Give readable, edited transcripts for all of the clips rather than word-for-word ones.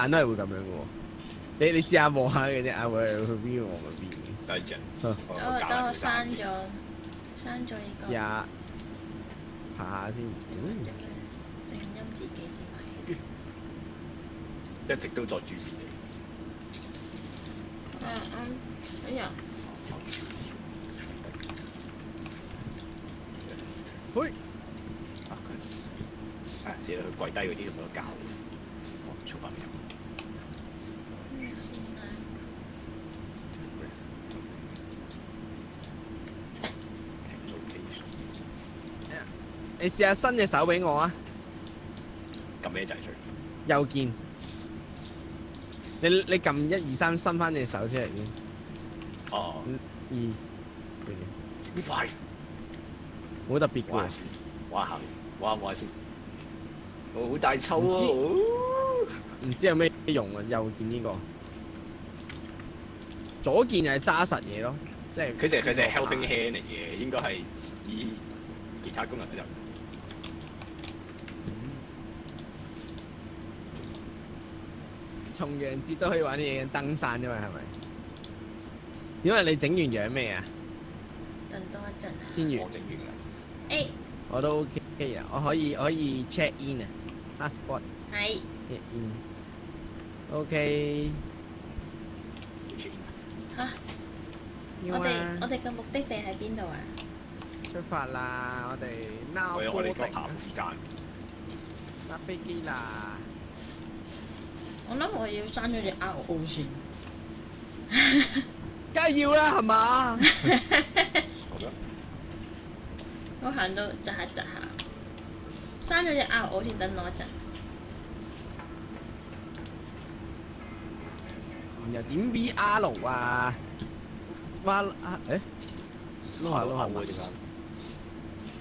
眼都係會咁樣嘅喎。你試下望下佢隻眼會去邊望去邊。第一隻。等我刪咗呢個。試下爬下先。靜音自己之咪。一直都在注視你。哎呀！喂！死啦！佢跪低嗰啲都冇得教，出翻嚟。你試下伸隻手俾我啊！撳咩掣出？右鍵。你撳1、2、3，伸翻隻手出嚟先。哦。2。快！冇特別嘅。玩下，玩下先。好大抽啊！唔知有咩用啊？右鍵呢個。左鍵就係揸實嘢咯，即係。佢就係 helping hand 嚟嘅，應該係以其他功能就。重陽節都可以玩啲嘢，登山啫嘛，係咪？因為你整完樣未啊？等多一陣啊。先完。我整完啦。誒。我都 OK 啊，我可以 check in 啊 ，passport。係。check in。OK。嚇！我哋嘅目的地喺邊度啊？出發啦！我哋 now 我哋個爬富士山。搭飛機啦！我諗我要刪咗隻 RO 先。梗係要啦，係嘛？我行到窒下窒下，刪咗隻 RO 先，等我一陣。又點 VR 啊？哇！誒，撈下喎陣間。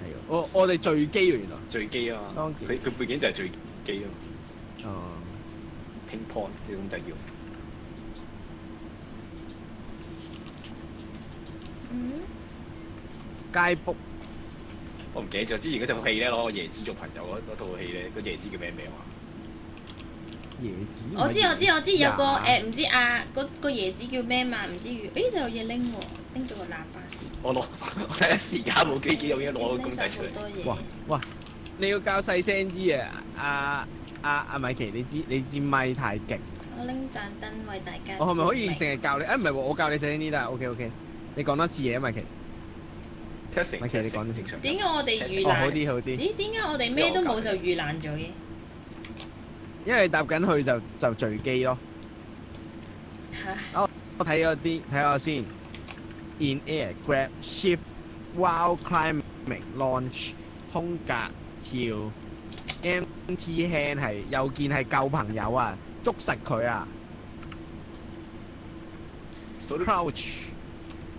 係喎，我哋墜機喎原來。墜機啊嘛。佢背景就係墜機啊嘛。哦。Ping pong 呢種就叫。街卜。我唔記得咗，之前嗰套戲咧，攞個椰子做朋友嗰套戲咧，個椰子叫咩名啊？椰子。我知，有個唔知個椰子叫咩嘛？唔知誒你有嘢拎喎，拎咗個喇叭先。我睇時間冇幾有嘢攞個公仔出嚟。哇！你要教細聲啲啊！阿米奇，你支咪太勁。我拎盞燈為大家。我係咪可以淨係教你？唔係喎，我教你細聲啲啦。OK。你講多次嘢啊，米奇。米奇，你講得正常。點解我哋遇難？好啲。咦？點解我哋咩都冇就遇難咗嘅？因為搭緊去就墜機咯。我睇咗啲，睇下先。In air grab shift while climbing launch 空格跳 empty hand 係右鍵係救朋友啊，捉實佢啊。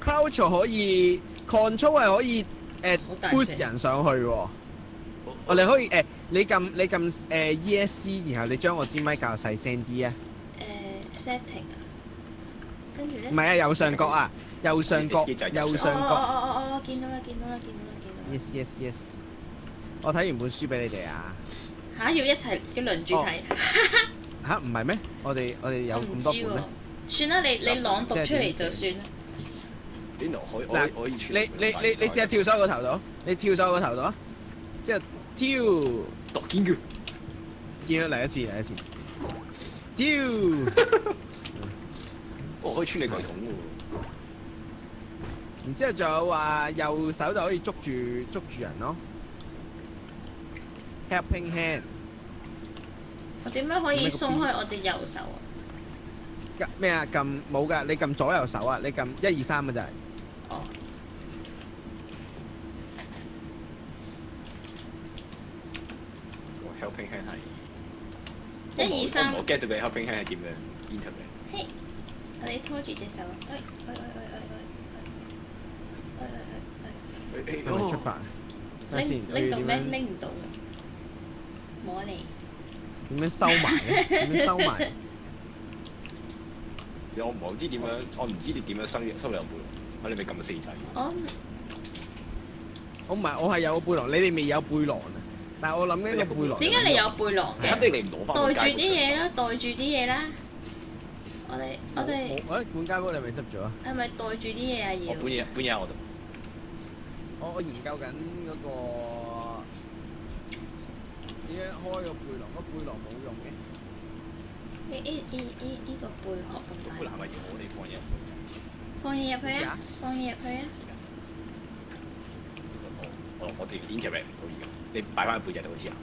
crouch 可以 control 係可以boost 人上去喎。我哋可以你撳ESC， 然後你將我支咪較細聲啲啊。setting 啊，跟住咧。唔係啊，右上角啊，右上角。哦，見到啦。Yes。我睇完本書俾你哋啊。嚇！要一齊要輪住睇。嚇唔係咩？我哋有咁多本咩？算啦，你朗讀出嚟就算啦。邊度可以你試下跳上個頭度，你跳上個頭度啊！之後跳，讀見嘅，見到嚟一次，跳。我可以穿你櫃桶喎。然之後仲有話右手就可以捉住人咯。Helping hand。我點樣可以鬆開我隻右手啊？咩啊？撳冇㗎，你撳左右手啊！你撳1、2、3嘅就係。哦。Helping hand 係。1、2、3。我 get 到你 helping hand 係點樣 enter 嘅。嘿，我哋拖住隻手，我出發。拎到咩？拎唔到嘅。摸嚟。點樣收埋咧？點樣收埋？其實我唔知點樣，我唔知你點樣收你個背囊。我哋咪撳咗4掣。我唔係，我係有個背囊，你哋未有背囊啊！但係我諗呢個背囊。點解你有背囊嘅？肯定你唔攞翻。袋住啲嘢啦，袋住啲嘢啦。我哋管家哥你係咪執咗啊？係咪袋住啲嘢啊？要。我搬嘢喺我度。我研究緊嗰個點樣開個背囊，個背囊冇用嘅。呢個貝殼咁大。背囊係咪要我哋放嘢？放嘢入去啊！放嘢入去啊！我自己 interact 唔到而家，你擺翻喺背脊度好似啊！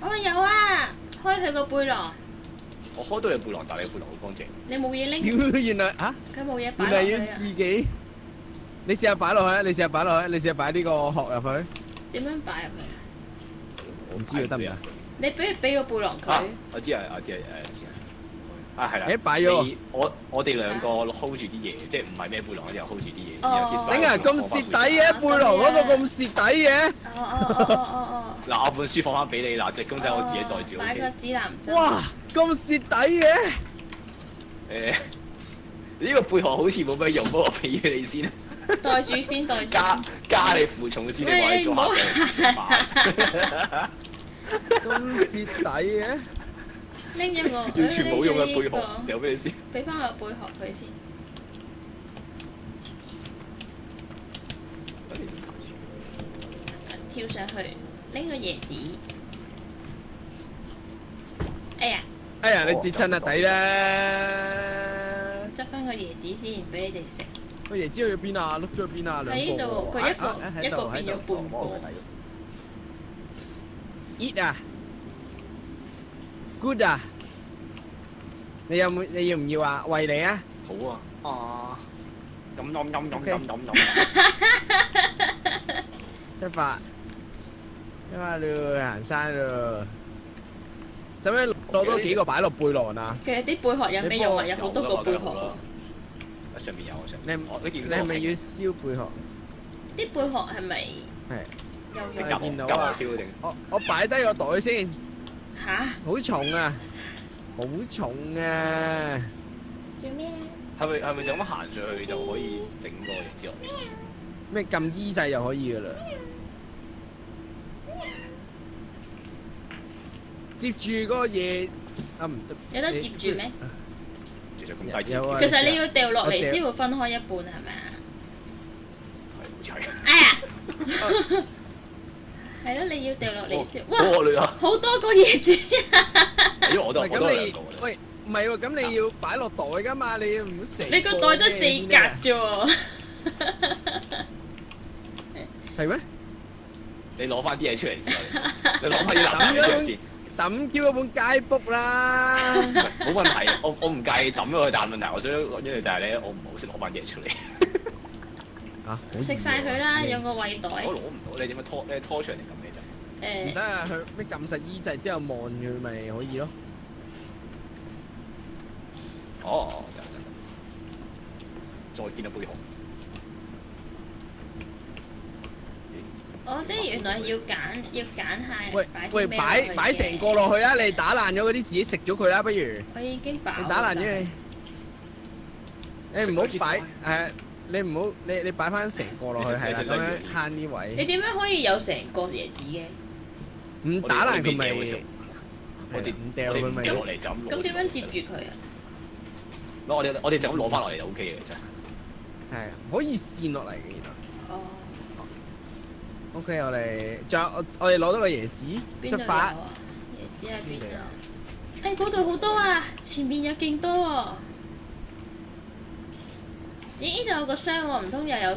哦有啊，開佢個背囊。我開到你背囊，但係你背囊好乾淨。你冇嘢拎。屌，原來嚇！佢冇嘢擺原來要落去啊！自己。你試下擺落去啊！你試下擺落去，你試下擺呢個殼入去。點樣擺入去啊？我唔知佢得唔得？你俾個背囊佢。我知啊，係啦。誒擺咗我哋兩個 hold 住啲嘢，即係唔係咩背囊，又 hold 住啲嘢。頂啊！咁蝕底嘅背囊嗰個咁蝕底嘅。哦。嗱，我本書放翻俾你，嗱隻公仔我自己袋住。擺個指南針。哇！咁蝕底嘅。呢個背囊好似冇乜用，不過我俾咗你先。袋住先，袋住。加你負重先，你話你做下咁蝕底嘅。拎咗個完全冇用嘅背殼，掉俾你先。俾翻個背殼佢先。跳上去，拎個椰子。哎呀！哎呀！你跌親啊底啦！執翻個椰子先，俾你哋食。個椰子去咗邊啊？碌咗去邊啊？喺呢度，佢一個變咗半個。Eat 啊！Good 啊！你要唔要啊？餵你啊！好啊！飲。出發咯，行山咯！使唔使攞多幾個擺落背囊啊？其實啲貝殼有咩用啊？有好多個貝殼喎。上面有上。你係咪要燒貝殼？啲貝殼係咪有用？見到啊！我擺低個袋先。嚇！好重啊！好重啊！做咩？係咪就咁行上去就可以整個椰子落嚟？咩撳 E 掣就可以噶啦？接住嗰個嘢啊唔得。有得接住咩？其實咁低。有啊。其實你要掉落嚟先會分開一半係咪啊？係好齊。哎呀！係咯，你要掉落嚟先。哇！好多個椰子。因為我都咁你喂唔係喎，咁你要擺落袋㗎嘛？你唔好成。你個袋得4格啫喎。係咩？你攞翻啲嘢出嚟先，你攞翻啲垃圾出嚟先。抌叫嗰本街 book 啦。冇問題，我唔介意抌咗佢，但係問題我想講嘅就係咧，我唔好識攞翻啲嘢出嚟。啊！食晒佢啦，用個胃袋。我攞唔到，你點樣拖？你拖出嚟定撳咩啫？唔使啊，佢咩撳實 E 掣之後望佢咪可以咯。哦，再見到杯紅。哦，即係原來要揀下喂，擺成個落去啦！你打爛咗嗰啲自己食咗佢啦，不如。我已經飽。你打爛咗你唔好擺誒，你唔好你擺翻成個落去係啦，咁樣慳啲位。你點樣可以有成個椰子嘅？唔打爛佢咪？我哋唔掉佢咪？落嚟就咁攞。咁點樣接住佢啊？我哋就咁攞翻落嚟就 OK 嘅其實。係可以跣落嚟嘅原來。哦。OK，仲有我哋攞到個椰子出發。椰子喺邊啊？誒嗰度好多啊！前面有勁多喎。咦？呢度有個箱喎，唔通又有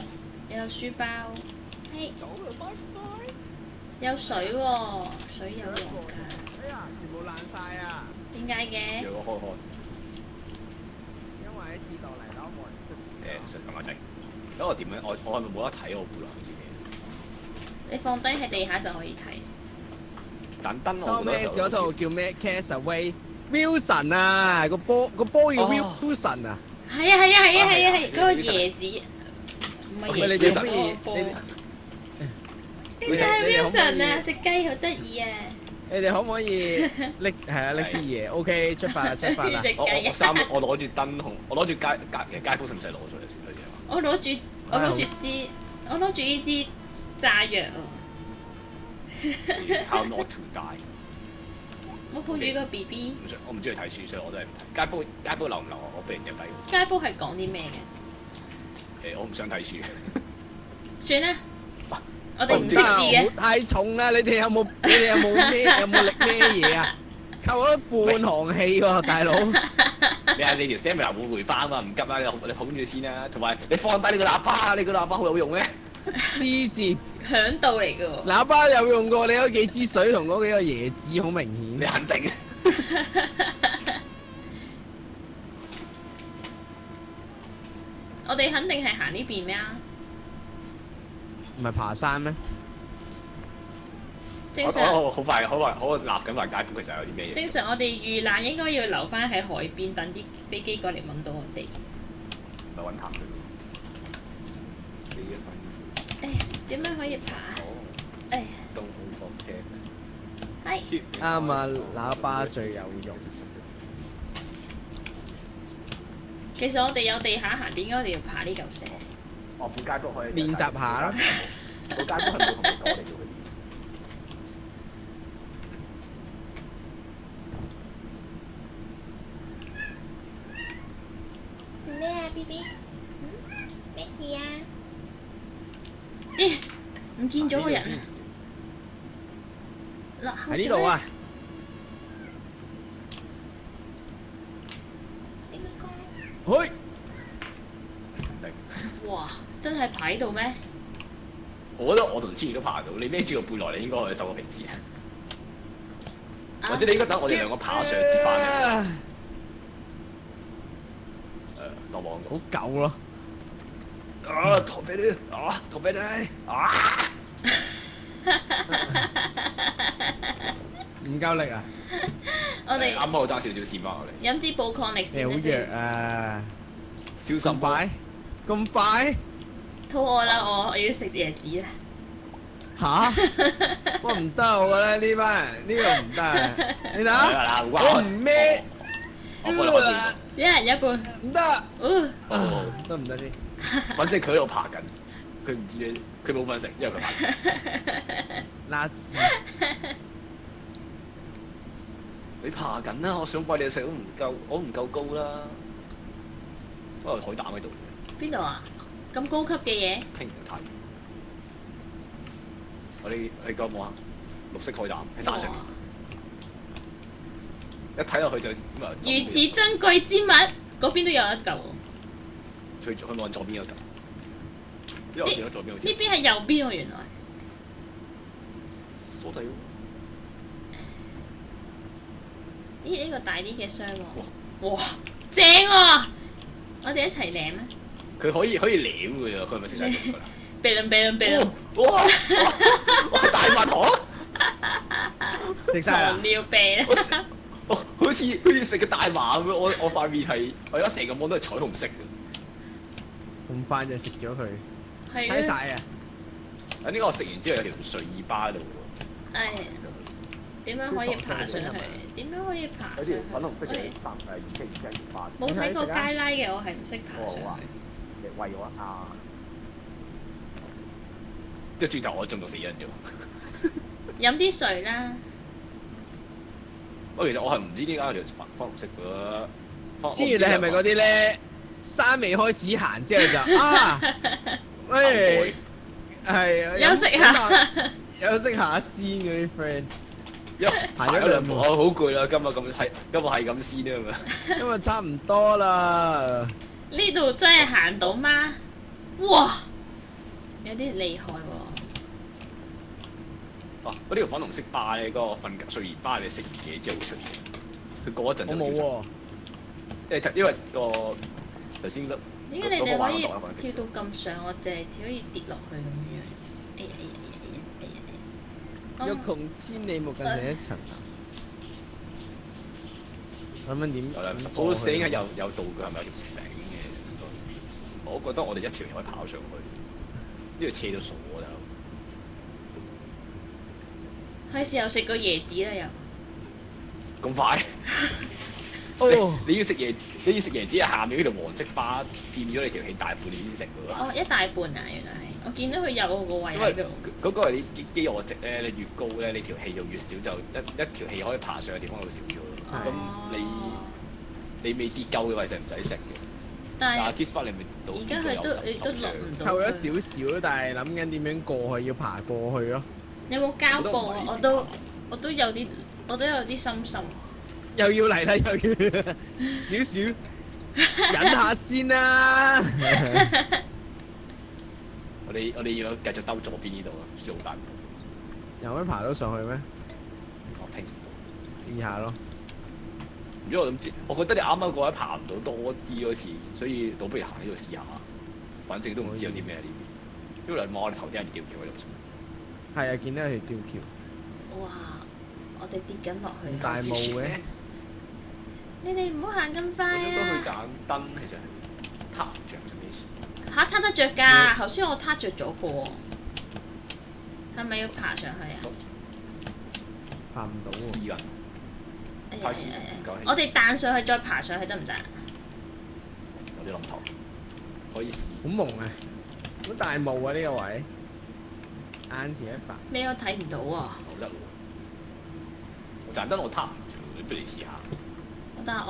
書包？係。有水喎，水有用㗎。哎呀！全部爛晒啊！點解嘅？讓我開。因為跌落嚟咯，冇人出。食咁仔。咁我點樣？我係咪冇得睇我背囊啲嘢？你放低喺地下就可以睇。盞燈我當咩嗰套叫咩 ？Castaway。Wilson 啊，個波叫 Wilson 啊。係嗰個椰子。唔係椰子，係波。呢隻係 Wilson 啊，隻雞好得意啊！你哋可唔可以拎啲嘢 ？OK， 出發啦！我攞住燈筒，我攞住街鋪，使唔使攞出嚟先？我攞住呢支炸藥啊！ How Not to Die。我抱住個 B B。我唔中意睇書，所以我都係唔睇。街煲流唔流啊？我俾人入底。街煲係講啲咩嘅？我唔想睇書。算啦，我哋唔識字嘅。太重啦！你哋有冇力咩嘢啊？扣咗半行氣喎，大佬。你條 stamina 會回翻嘛？唔急啦，你捧住先啦。同埋你放低你個喇叭，你個喇叭好有用咩？黐線！響度嚟嘅喎。喇叭有用過，你嗰幾支水同嗰幾個椰子好明顯。你肯定？我哋肯定係行呢邊咩啊？唔係爬山咩？正常。我好快立緊話街鋪其實有啲咩嘢？正常我哋遇難應該要留翻喺海邊，等啲飛機過嚟揾到我哋。咪揾行佢。點樣可以爬？東方嘅。係。啱啊！喇叭最有用。其實我哋有地下行，點解我哋要爬呢嚿石？我半街鋪可以練習下啦。個街鋪係冇同你講，我哋叫佢。咩啊 ，B B？咩事啊？咦？唔見咗個人啊！喺呢度啊！去！哇！真係爬喺度咩？我覺得我同千兒都爬到，你孭住個背囊，你應該可以收個平時。或者你應該等我哋兩個爬上接翻嚟。落網好狗咯！逃俾你！逃俾你！唔夠力啊！我哋啱啱我爭少少線翻我哋。飲支寶礦力你先啦，好弱啊！小心咁快？咁快？肚餓啦，我要食椰子啦。吓？我唔得，我覺得呢班人呢個唔得啊！你睇，我唔孭。我幫你開電。一人一半。唔得。得唔得先？反正佢喺度爬緊，佢唔知你，佢冇份食，因為佢爬緊。垃圾！你爬緊啦，我想餵你食都唔夠，我唔夠高啦。不過海膽喺度。邊度啊？咁高級嘅嘢？拼唔太。你講冇啊？綠色海膽喺山上面，一睇落去就咁啊！如此珍貴之物，嗰邊都有一嚿喎。去望左邊嗰嚿，因為我見到左邊好似。呢邊係右邊喎，原來。鎖底喎。咦？呢個大啲嘅箱喎。哇！正喎！我哋一齊舐啊！佢可以舐㗎咋，佢係咪食晒㗎啦？避撚避撚避撚！哇！大蜜糖，食晒啦！糖尿病啊！好似食嘅大麻咁樣，我塊面係我而家成個網都係彩虹色嘅。咁快就食咗佢，係睇晒啊！呢個我食完之後有條睡意巴喺度喎。誒，點樣可以爬上去？點樣可以爬上去？粉紅色嘅2K巴。冇睇過街拉嘅，我係唔識爬上去。為我啊！即係轉頭我中到死人咗。飲啲水啦。其實我係唔知點解有條粉紅色嘅。知你係咪嗰啲咧？山未開始行之後就喂，係休息下，休息下先嗰啲 friend。行咗兩步，我好攰啦，今日係咁先啊嘛。今日差唔多啦。呢度真係行到嗎？哇！有啲厲害喎。嗰條粉紅色巴咧，嗰個瞓睡眠巴，你食完嘢之後會出現。佢過一陣就消失。我冇喎。因為個頭先嗰點解你哋可以跳到咁上？我淨係可以跌落去咁樣。哎呀哎呀哎呀哎呀！欲窮千里目，更上一層樓。咁樣點？好死係有道具，係咪有條繩嘅？我覺得我哋一條人可以跑上去，呢條車都傻㗎啦。係時候食個椰子啦又。咁快？哦，你要食椰子，下面呢條黃色巴佔咗你條氣大半，你先食㗎喎。哦，一大半啊，原來係。我見到佢有個位因為喺度。嗰個係你飢餓值咧，你越高咧，你條氣就越少，就一條氣可以爬上嘅地方就少咗。咁你未跌夠嘅位就唔使食嘅。但係 Kiss 巴你咪到而家佢都落唔到。扣咗少少，但係諗緊點樣過去，要爬過去咯。你有冇膠布啊？我都有啲心心。又要嚟啦，又要少少忍下先啦。我哋要繼續兜左邊呢度啊，做大步。有咩爬到上去咩？我聽唔到。試下咯。如果我諗知，我覺得你啱啱嗰位爬唔到多啲嗰次，所以倒不如行呢度試下。反正都唔知有啲咩呢邊。因為我哋頭先係吊橋喺度。係啊，見到有條吊橋。哇！我哋跌緊落去。大霧嘅。你哋唔好行咁快啊！我想去盞燈，其實撻唔着做咩事？撻得着㗎，頭先我撻着咗個喎。係咪要爬上去啊？爬唔到喎。試緊。我哋彈上去再爬上去得唔得？有啲諗頭，可以試。好朦啊！好大霧啊！呢個位，眼前一白。咩都睇唔到啊！好得喎，我盞燈我撻唔住，不如你試下。但係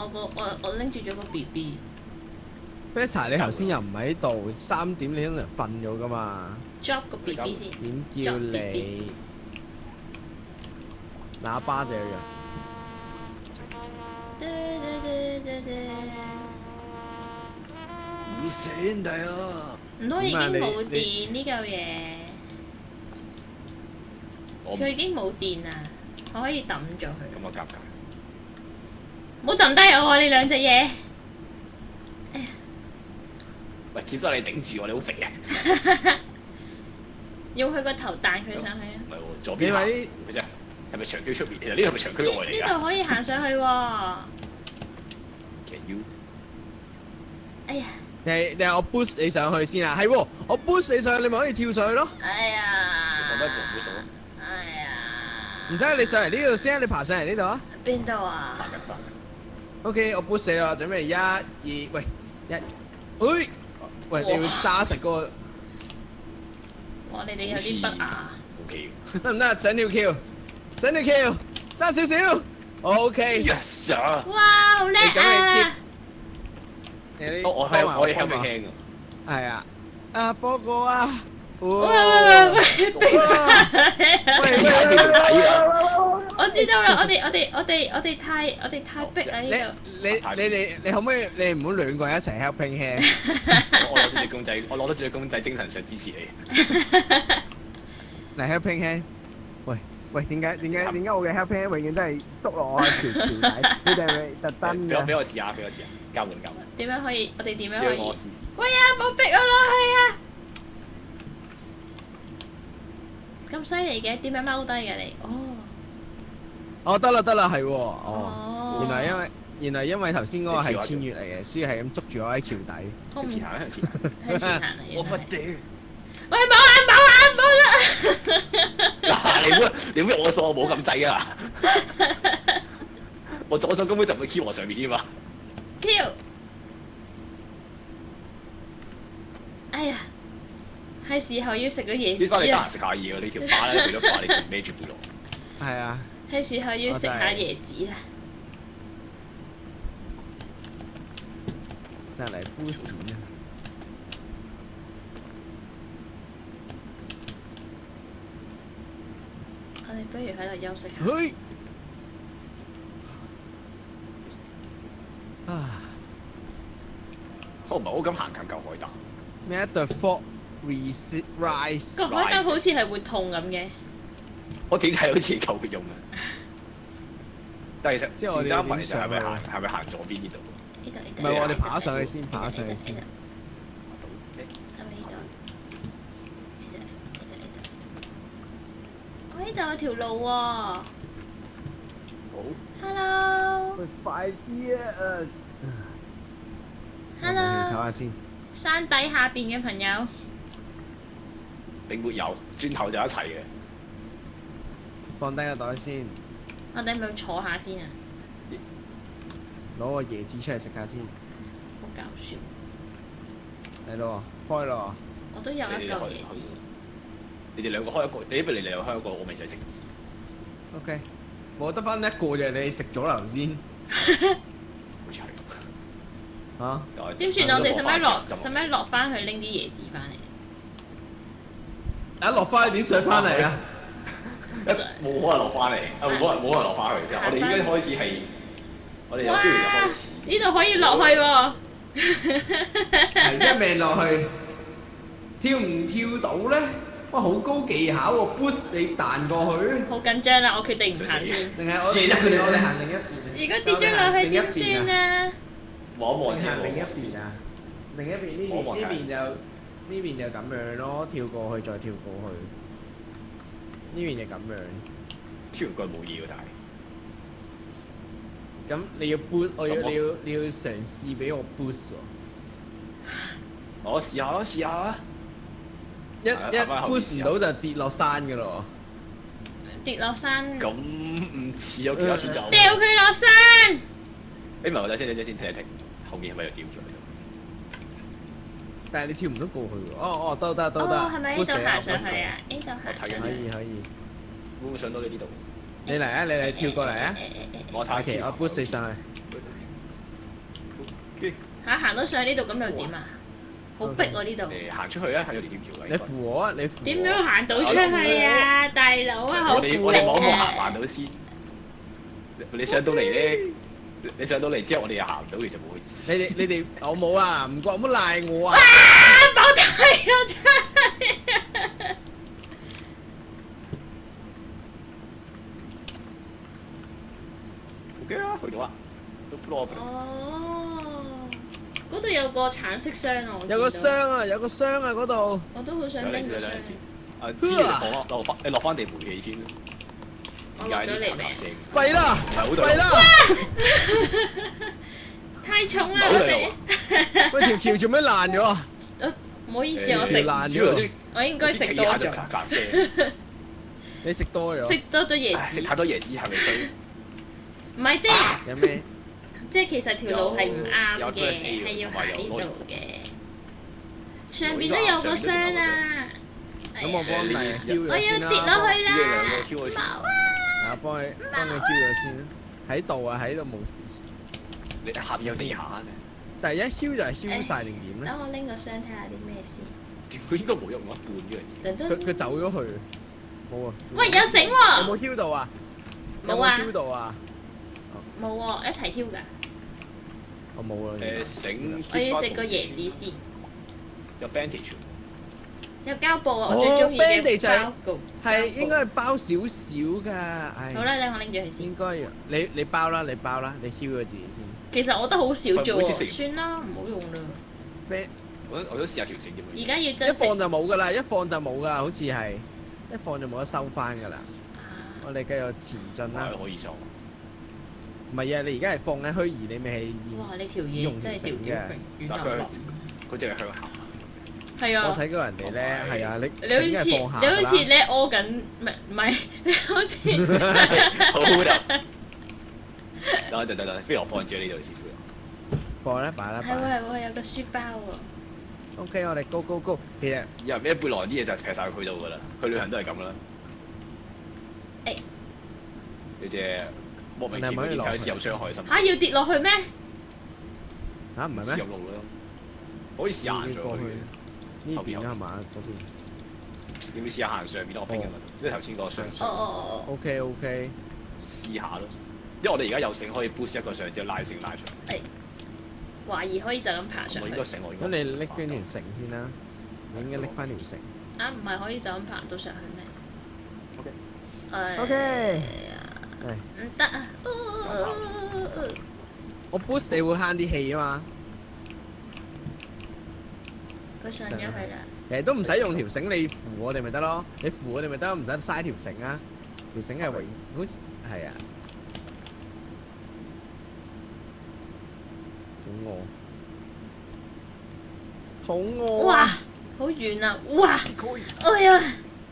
我拎住咗個 BB。Bessa， 你頭先又唔喺度，3點你通常瞓咗噶嘛 ？Drop 個 BB 先。點叫你？喇叭就有樣。唔醒係啊！唔通已經冇電呢嚿嘢？佢已經冇電啦，我可以抌咗佢。咁我夾唔夾？唔好抌低我啊！你兩隻嘢。喂，其實你頂住我，你好肥啊！用佢個頭彈佢上去啊！唔係喎，左邊行。咪啫？係咪長區出面？其實呢度係咪長區外嚟㗎？呢度可以行上去喎。Can you？哎呀！你我 boost 你上去先啊！係喎，我 boost 你上去，你咪可以跳上去咯。哎呀！放低部唔好數。哎呀！唔使你上嚟呢度先啊！你爬上嚟呢度啊！邊度啊？爬緊。OK，我 boost 你啦，準備1、2，喂1，喂，你要揸實嗰個。哇！你哋有啲不雅。OK。得唔得？上條橋，揸少少。OK。Yes sir。哇！好叻啊！我可以 help 你輕㗎。係啊。啊，波哥啊！喂！我知道啦，我哋太逼啦呢度。你可唔可以你唔好兩個人一齊 helping hand？我攞住隻公仔，我攞得住隻公仔，精神上支持你。嚟 helping hand。喂，點解我嘅 helping hand 永遠都係篤落我條底？你哋係咪特登嘅？俾我試下，交換。點樣可以？我哋點樣可以？我試試。喂啊！冇逼我落去啊！咁犀利嘅，點樣踎低嘅你？哦，得啦，係喎。哦，原來因為頭先嗰個係千月嚟嘅，所以係咁捉住我喺橋底。向前行。向前行啊！我忽屌！喂，冇啦！嗱，你唔好我數，我冇咁滯啊！我左手根本就唔會 keep 我上面添嘛。跳！哎呀，係時候要食個椰子呢翻你得啊！閒食下嘢喎，你條巴咧變咗化，你仲孭住背囊。係啊。係時候要食下椰子啦！真係嚟 boost 啊！我哋不如喺度休息下。我唔係好敢行近嚿海膽。咩？The fog rise。個海膽好似係會痛咁嘅。我點睇好似夠用啊！但係其實而家問題就係咪行左邊呢度？呢度。唔係我哋爬上去先。係咪呢度？我呢度有條路喎。好。Hello。喂，快啲啊！Hello。唞下先。山底下邊嘅朋友。並沒有，轉頭就一齊嘅。放低個袋先。我哋咪坐下先啊！攞攞個椰子出嚟食下先。好搞笑。嚟咯喎，開咯我都有一嚿椰子。你哋兩個開一個，你不如你兩個開一個，我未使食。喎。OK，我得翻一個啫，你食咗啦頭先。好似係。嚇？點算？我哋使唔使落翻去拎啲椰子翻嚟？一落翻去點上翻嚟啊？冇可能落翻嚟，冇可能落翻去。我哋已經開始係，我哋有機會就開始。呢度可以落去喎。係一命落去，跳唔跳到咧？哇，好高技巧喎 ！boost 你彈過去，好緊張啦！我決定唔行先。定係我哋行另一邊？如果跌咗落去點算啊？望一望先。行另一邊啊？另一邊呢邊就咁樣咯，跳過去再跳過去。呢邊就咁樣。跳完腳冇嘢喎，但係。咁你要 boost，你要嘗試俾我 boost 喎。我試下咯，試下啦。一 boost 唔到就跌落山㗎咯喎。跌落山。咁唔似有其他選擇。掉佢落山。你唔係我等先停一停，後面係咪有吊住喺度？但係你跳唔到過去喎。哦，得。哦，係咪呢度行上去啊？呢度行上去。可以。會唔會上到你呢度？你嚟啊！你跳過嚟啊！我睇下。我 boost 你上去。行到上呢度咁又點啊？好逼喎呢度。行出去啊！喺度條橋位。你扶我啊！你扶我。點樣行到出去啊？大佬啊，好攰啊！我哋望一望行到先。你上到嚟咧，你上到嚟之後，我哋又行唔到，其實冇意思。你哋我冇啊！唔好賴我啊！爆胎啊！真係。OK 啊，去到啦，都 block 哦，嗰度有個橙色箱啊！有個箱啊嗰度。我都好想拎個箱。知你落翻地煤氣先。我落咗嚟未？弊啦！太重啦！我哋。喂，條橋做咩爛咗啊？唔好意思，我食爛咗。我應該食多咗。你食多咗。食多咗椰子。食太多椰子係咪衰？唔係即係。有咩？即係其實條路係唔啱嘅，係要行呢度嘅。上邊都有個箱啊！咁我幫你挑咗先啦。我要跌落去啦！冇啊！啊，幫你挑咗先啦。喺度啊，喺度冇事。你下邊有地下嘅。但係一挑就係挑晒定點咧？等我拎個箱睇下啲咩先。佢應該冇用一半呢樣嘢。佢走咗去。冇啊。喂，有繩喎！有冇挑到啊？冇啊。挑到啊？冇喎，一齊挑㗎。我冇啊。繩。我要食個椰子先。有 bandage。有膠布啊！我最中意嘅膠布。係應該係包少少㗎。好啦，等我拎住佢先。應該你包啦，你挑咗自己先。其實我覺得好少啫喎，算啦，唔好用啦。我都試下條繩點樣。而家要真一放就冇㗎啦，一放就冇㗎，好似係一放就冇得收翻㗎啦。我哋繼續前進啦。可以做。唔係啊！你而家係放緊虛擬，你咪係哇！你條嘢真係吊吊揈，但佢淨係向下。係啊！我睇過人哋咧，係啊！你好似咧屙緊，唔係你好似。好得，飛羅放住呢度先。放啦，擺啦。係喎，有個書包喎。OK，我哋 go。其實入咩背囊啲嘢就劈晒佢度㗎啦，去旅行都係咁啦。誒。你隻莫名其妙點解有傷害心？嚇！要跌落去咩？嚇唔係咩？入路啦，可以試下行上去。呢邊啊嘛，嗰邊。要唔要試下行上邊我拼嘅嘛？即係頭先嗰個上。哦。OK。試下咯，因為我哋而家有繩可以 boost 一個上之後拉繩拉出嚟。懷疑可以就咁爬上去。我應該繩我應該。咁你拎翻條繩先啦，你應該拎翻條繩。啊，唔係可以就咁爬到上去咩 ？OK。唔得啊！我 boost 你會慳啲氣啊嘛。佢上咗去啦。其實都唔使用條繩，你扶我哋咪得咯。你扶我哋咪得，唔使嘥條繩啊。條繩係永，好似係啊。肚餓。哇！好遠啊！哇！哎呀！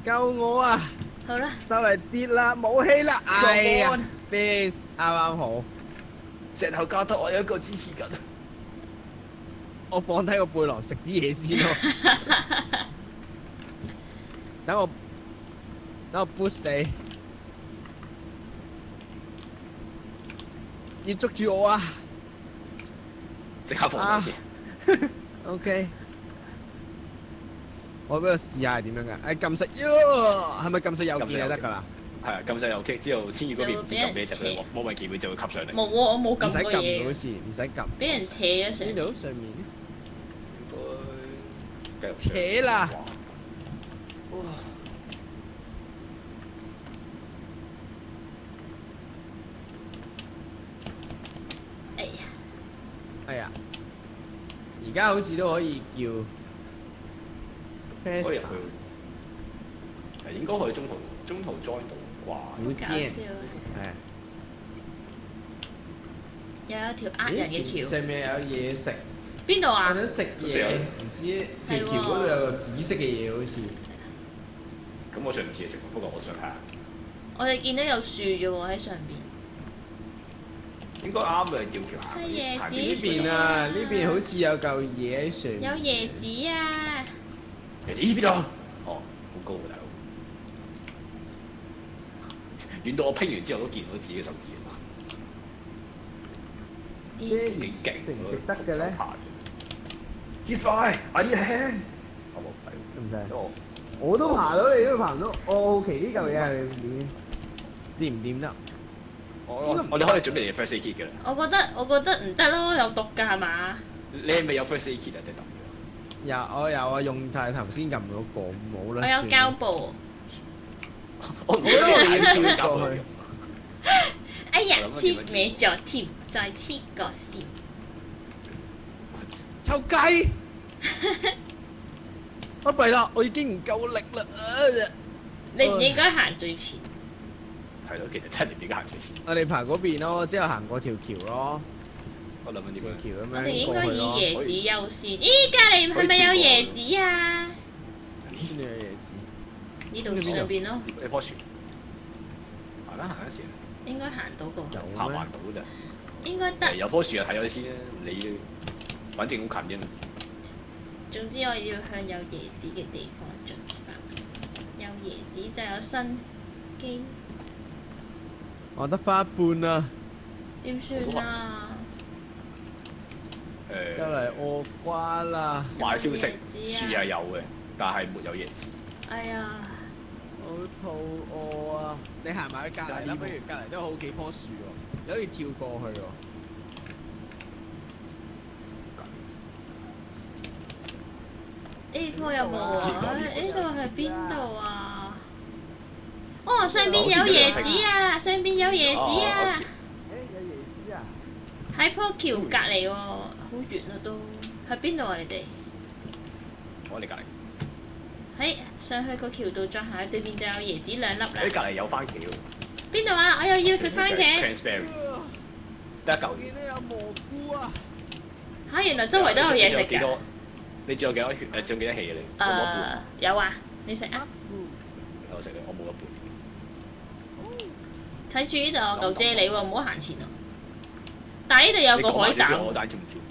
救我啊！好啦。就嚟跌啦，冇氣啦！哎呀 ，base 啱啱好。石頭加得我有一個支持緊。我放低個背囊食啲嘢先咯。等我 boost 你，要捉住我啊即刻放低先。 ！OK， 我俾我試下係點樣嘅。撳實，係咪撳實右鍵就得㗎啦？係啊，撳晒右擊之後，千羽嗰邊唔知撳咩就佢魔物劍佢就會吸上嚟。冇喎，我冇唔使撳過撳，好嘢。似唔使撳。俾人扯咗上呢嚟。度上面繼續扯啦！哇！哎呀，係啊，而家好似都可以叫。可以入去，係應該可以中途 join 到啩。好搞笑啊！係。又有條呃人嘅橋，上面有嘢食。邊度啊？我想食嘢，唔知條橋嗰度有個紫色嘅嘢好似。咁我上唔似嘢食，不過我想睇下。我哋見到有樹啫喎喺上邊。應該啱嘅，吊橋行。係椰子呢邊啊，呢邊好似有嚿嘢喺上面。有椰子啊！椰子邊度？哦，好高啊，大佬！遠到我拼完之後都見唔到自己嘅手指啊！幾勁，值唔值得嘅咧？Get by，I need a hand。我冇睇，唔使。我我都爬到，你都爬唔到。我好奇呢嚿嘢係點？掂唔掂得？我哋可以準備你 first aid kit 嘅啦。我覺得唔得咯，有毒㗎係嘛？你係咪有 first aid kit 啊？定係我有啊，用但係頭先撳嗰個冇啦。我有膠布。我唔覺得我要跳過去去。哎呀，黐歪咗添，再黐個線。臭雞！啊弊啦，我已經唔夠力啦！你唔應該行最前。係咯，其實真係點解行最前？我哋爬嗰邊咯，之後行過條橋咯。我諗緊點樣？橋咁樣我哋應該以過去咯。椰子優先。咦，隔離係咪有椰子啊？邊度有椰子？呢度上邊咯，你棵樹。行啦，行一時。應該行到個。行環到咋？應該得。有棵樹就睇咗先啦，你反正好近啫。總之我要向有椰子嘅地方進發。有椰子就有生機。我得翻一半啦，點算啊？就嚟餓瓜啦！壞消息，有椰子啊樹係有嘅，但係沒有椰子。哎呀！好肚餓啊！你行埋去隔離啦，不如隔離都有好幾棵樹喎，你可以跳過去喎。呢棵有冇啊？呢度係邊度啊？哦，上邊有椰子啊！上邊有椰子啊！有椰子啊！喺棵橋隔離喎，好遠啊都。喺邊度啊？你哋？我哋隔離。喺上去個橋度再行去對面就有椰子兩粒啦。喺隔離有番茄喎。邊度啊？我又要食番茄。Cranberry 得一嚿。我見到有蘑菇啊！嚇！原來周圍都有嘢食㗎。你仲有幾多血？仲有幾多氣啊？你？有啊，你食啊！我食啦，我冇一半。睇住呢度有嚿啫喱喎，唔好行前啊！但係呢度有個海膽。我蛋跳唔跳？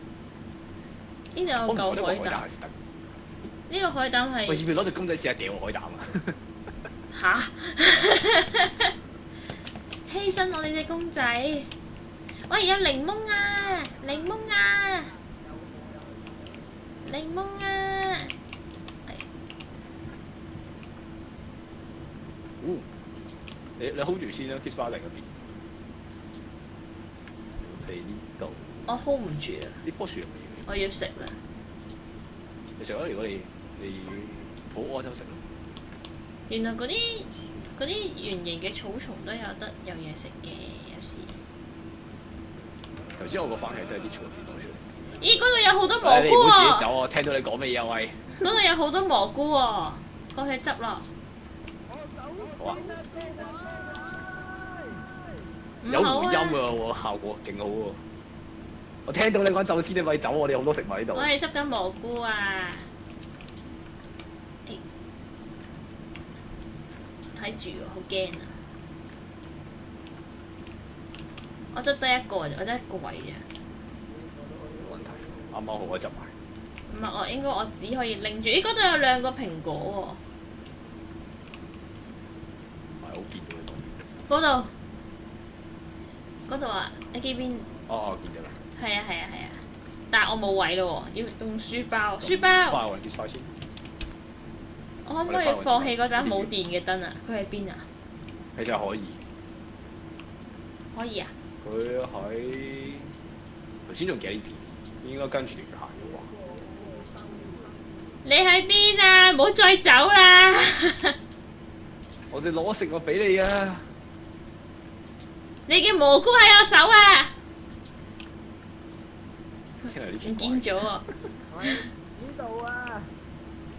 呢度有嚿海膽。呢個海膽係。喂，要唔要攞隻公仔試下掉個海膽啊？嚇！犧牲我哋隻公仔。喂，有檸檬啊！檸檬啊！檸檬啊！你 hold 住先啦 ，Kiss 巴另嗰邊。你呢度。我 hold 唔住啊！呢棵樹係咪？我要食啦。你食啦，如果你肚屙就食咯。原來嗰啲圓形嘅草叢都有嘢食嘅，有時。頭先我個反係真係啲草跌到出嚟。咦！嗰度有好多蘑菇你唔好自己喎！走啊！聽到你講乜嘢啊喂！嗰度有好多蘑菇喎，過去執咯。好啊！唔有好啊！回音㗎喎，效果勁好喎。我聽到你講走先，你咪走，我哋好多食物喺度。我哋執緊蘑菇啊！睇住喎，好驚啊！我執得一個啫，我得一個位啫。冇問題，啱啱好我執埋。唔係我應該我只可以拎住，咦嗰度有2個蘋果係好見到喎。嗰度啊，你見邊？哦，見到啦。係啊，但係我冇位咯喎，要用書包。書包。翻去揾啲菜先。我可唔可以放棄嗰盞冇電嘅燈啊？佢喺邊啊？其實可以。可以啊。佢喺頭先仲企喺呢邊，應該跟住條橋行嘅喎。你喺邊啊？唔好再走啦！我哋攞食物俾你啊！你嘅蘑菇喺我手啊！唔見咗喎。呢度啊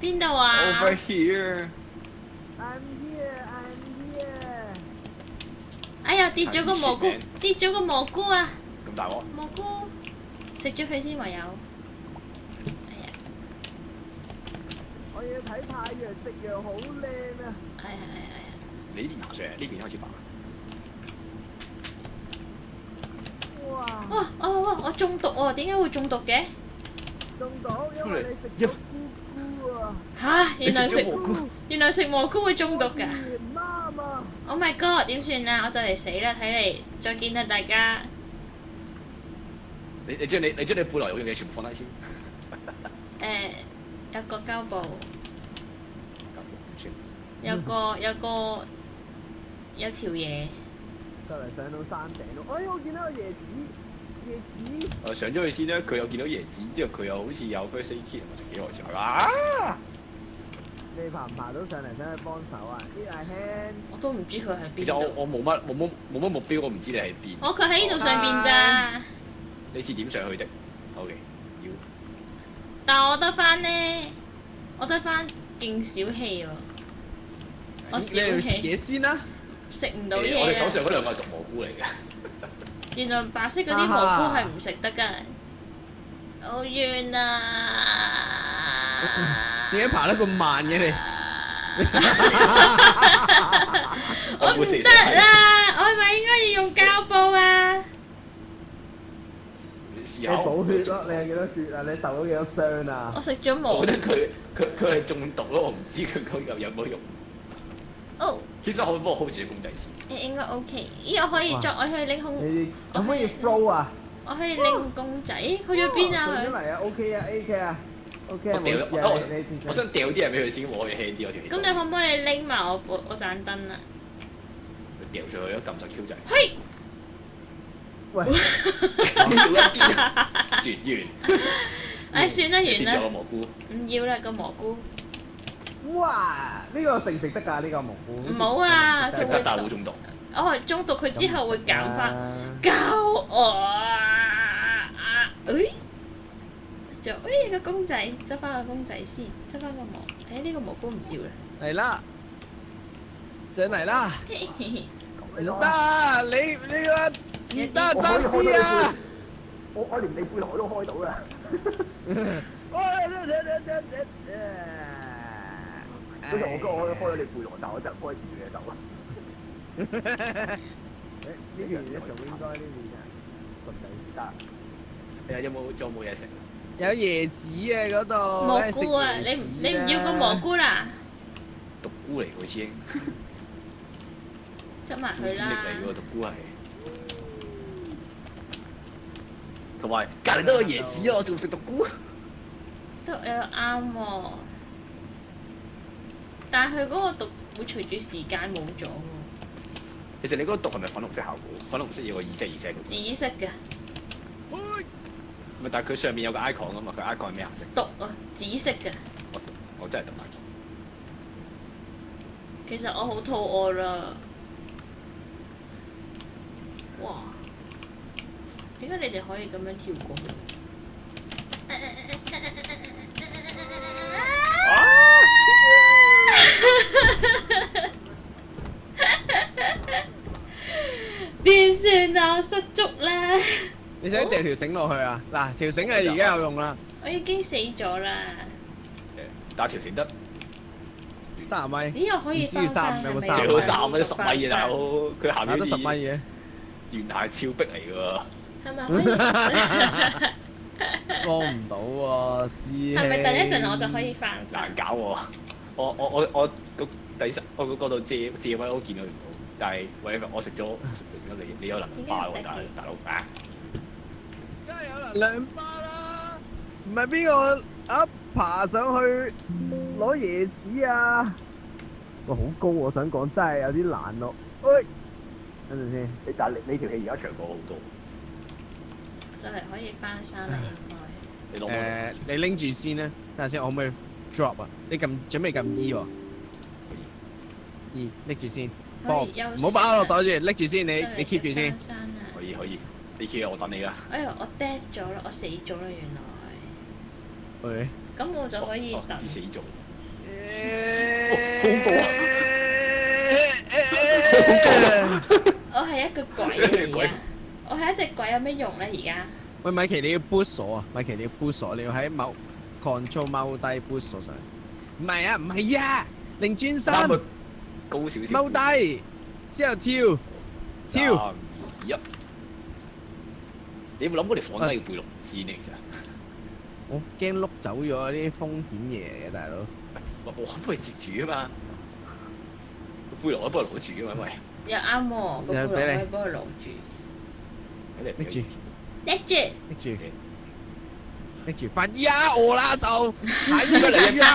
邊度啊 ！Over here。I'm here。哎呀，跌咗個蘑菇，跌咗個蘑菇啊！咁大鑊！蘑菇食咗佢先唯有。哎呀！我要睇太陽，夕陽好靚啊！哎呀！你呢邊行上嚟，呢邊開始白。哇！我中毒喎，點解會中毒嘅？中到，因為你食咗菇菇啊！嚇！原來食蘑菇會中毒㗎！唔啱啊！ Oh my god！點算啊？我就嚟死啦！睇嚟再見啦，大家。你將你背囊有用嘅全部放低先。有個膠布，算。有條嘢。就嚟上到山頂咯！哎，我見到個椰子。我上咗去先啦，佢又見到椰子，之後佢又好似有 first aid kit，我食幾耐時候啊！你爬唔爬到上嚟想去幫手啊？呢個係 hand。我都唔知佢喺邊度。其實我冇乜目標，我唔知你喺邊。佢喺呢度上邊咋？你試點上去的 ？OK， 要。但我得翻勁小氣喎。我小你食氣。嘢先啦。食唔到我哋嘢啊！手上嗰2個係毒蘑菇嚟嘅。原來白色嗰啲蘑菇係唔食得㗎。好冤啊！點解爬得咁慢嘅你？我唔得啦！我係咪應該要用膠布啊？你補血咯！你有幾多血啊？你受咗幾多傷啊？我食咗蘑菇。我覺得佢係中毒咯，我唔知佢有冇用。哦。其實可唔可以幫我 hold 住隻公仔先？應該 OK。咦！我可以拎空。你可唔可以 flow 啊？我可以拎公仔，去咗邊啊佢？上咗嚟啊！OK 啊！AK 啊！OK 啊！我掉冇事啊！我想掉啲嘢俾佢先，我可以輕啲我條氣。咁你可唔可以拎埋我盞燈啊？掉上去咯，撳實 Q 掣。嘿！喂！絕緣。唉，算啦，完啦。跌咗個蘑菇。唔要啦個蘑菇。哇！呢個食唔食得㗎？呢個蘑菇？唔好啊！佢會但係會中毒。我係中毒，佢之後會減翻。救我啊！誒，得咗，個公仔，執翻個公仔先，執翻個蘑。呢個蘑菇唔要啦。嚟啦！上嚟啦！唔得，你個唔得爭啲啊！我連你背囊都開到啦！嗰時我開咗你背囊，但我真係開住嘅手。呢邊仲應該呢邊啊，順利得。有冇嘢食？有椰子啊嗰度。蘑菇啊！你唔要個蘑菇啦？毒菇嚟喎，師兄。執埋佢啦。嚟喎，毒菇係。同埋隔離都有椰子啊！我仲食毒菇。都有啱喎，但係佢嗰個毒會隨住時間冇咗喎。其實你嗰個毒係咪粉紅色效果？粉紅色有個紫色紫色嘅。唔係，但係佢上面有個 icon 啊嘛，佢 icon 係咩顏色？毒啊，紫色嘅。我真係毒埋。其實我好肚餓啦。哇！點解你哋可以咁樣跳過去？點算啊！我失足啦！你想掉條繩落去啊？嗱，條繩係而家有用啦。我已經死咗啦。打條繩得30米。咦？我可以翻山係咪？最好3米，10米嘅大佬，佢下面打得10米嘅。原來係峭壁嚟㗎喎。係咪可以？過唔到喎，師兄。係咪等一陣我就可以翻山？難搞喎！我個我嗰度借位我都見到唔到，但係喂我食咗你有能量巴喎，大佬啊！梗係有能量巴啦，唔係邊個爬上去攞椰子啊？哇，好高！我想講真係有啲難咯。喂，等陣先，你條氣而家長過好多。就嚟可以翻山啦，應該。你攞我你拎住先啦，等陣先，我可唔可以 drop 啊？你準備撳 E 喎，E 拎住先，可以休息唔好擺我落袋住，拎住先，你就嚟 keep 住先。翻山啦！可以，你 keep 我等你啦。哎呀，我 dead 咗啦，我死咗啦，原來。喂，咁我就可以等。你死咗。我係一個鬼嚟嘅，我係一隻鬼，有咩用咧？而家喂，米奇你要 boost 鎖啊！米奇你要 boost 鎖，你要喺control 踎低 boost 鎖上。唔係啊，唔係啊，擰轉身，高少少。踎低，之後跳。 3、2、1。你有冇諗過你放低個背囊先呢？其實我驚碌走咗啲風險嘢嚟嘅，大佬。我可唔可以接住啊嘛？個背囊我幫佢攞住啊嘛，喂。又啱喎，個背囊可以幫佢攞住。拎住，拎住，拎住，拎住，快啲啊！餓啦就，睇住佢嚟啊！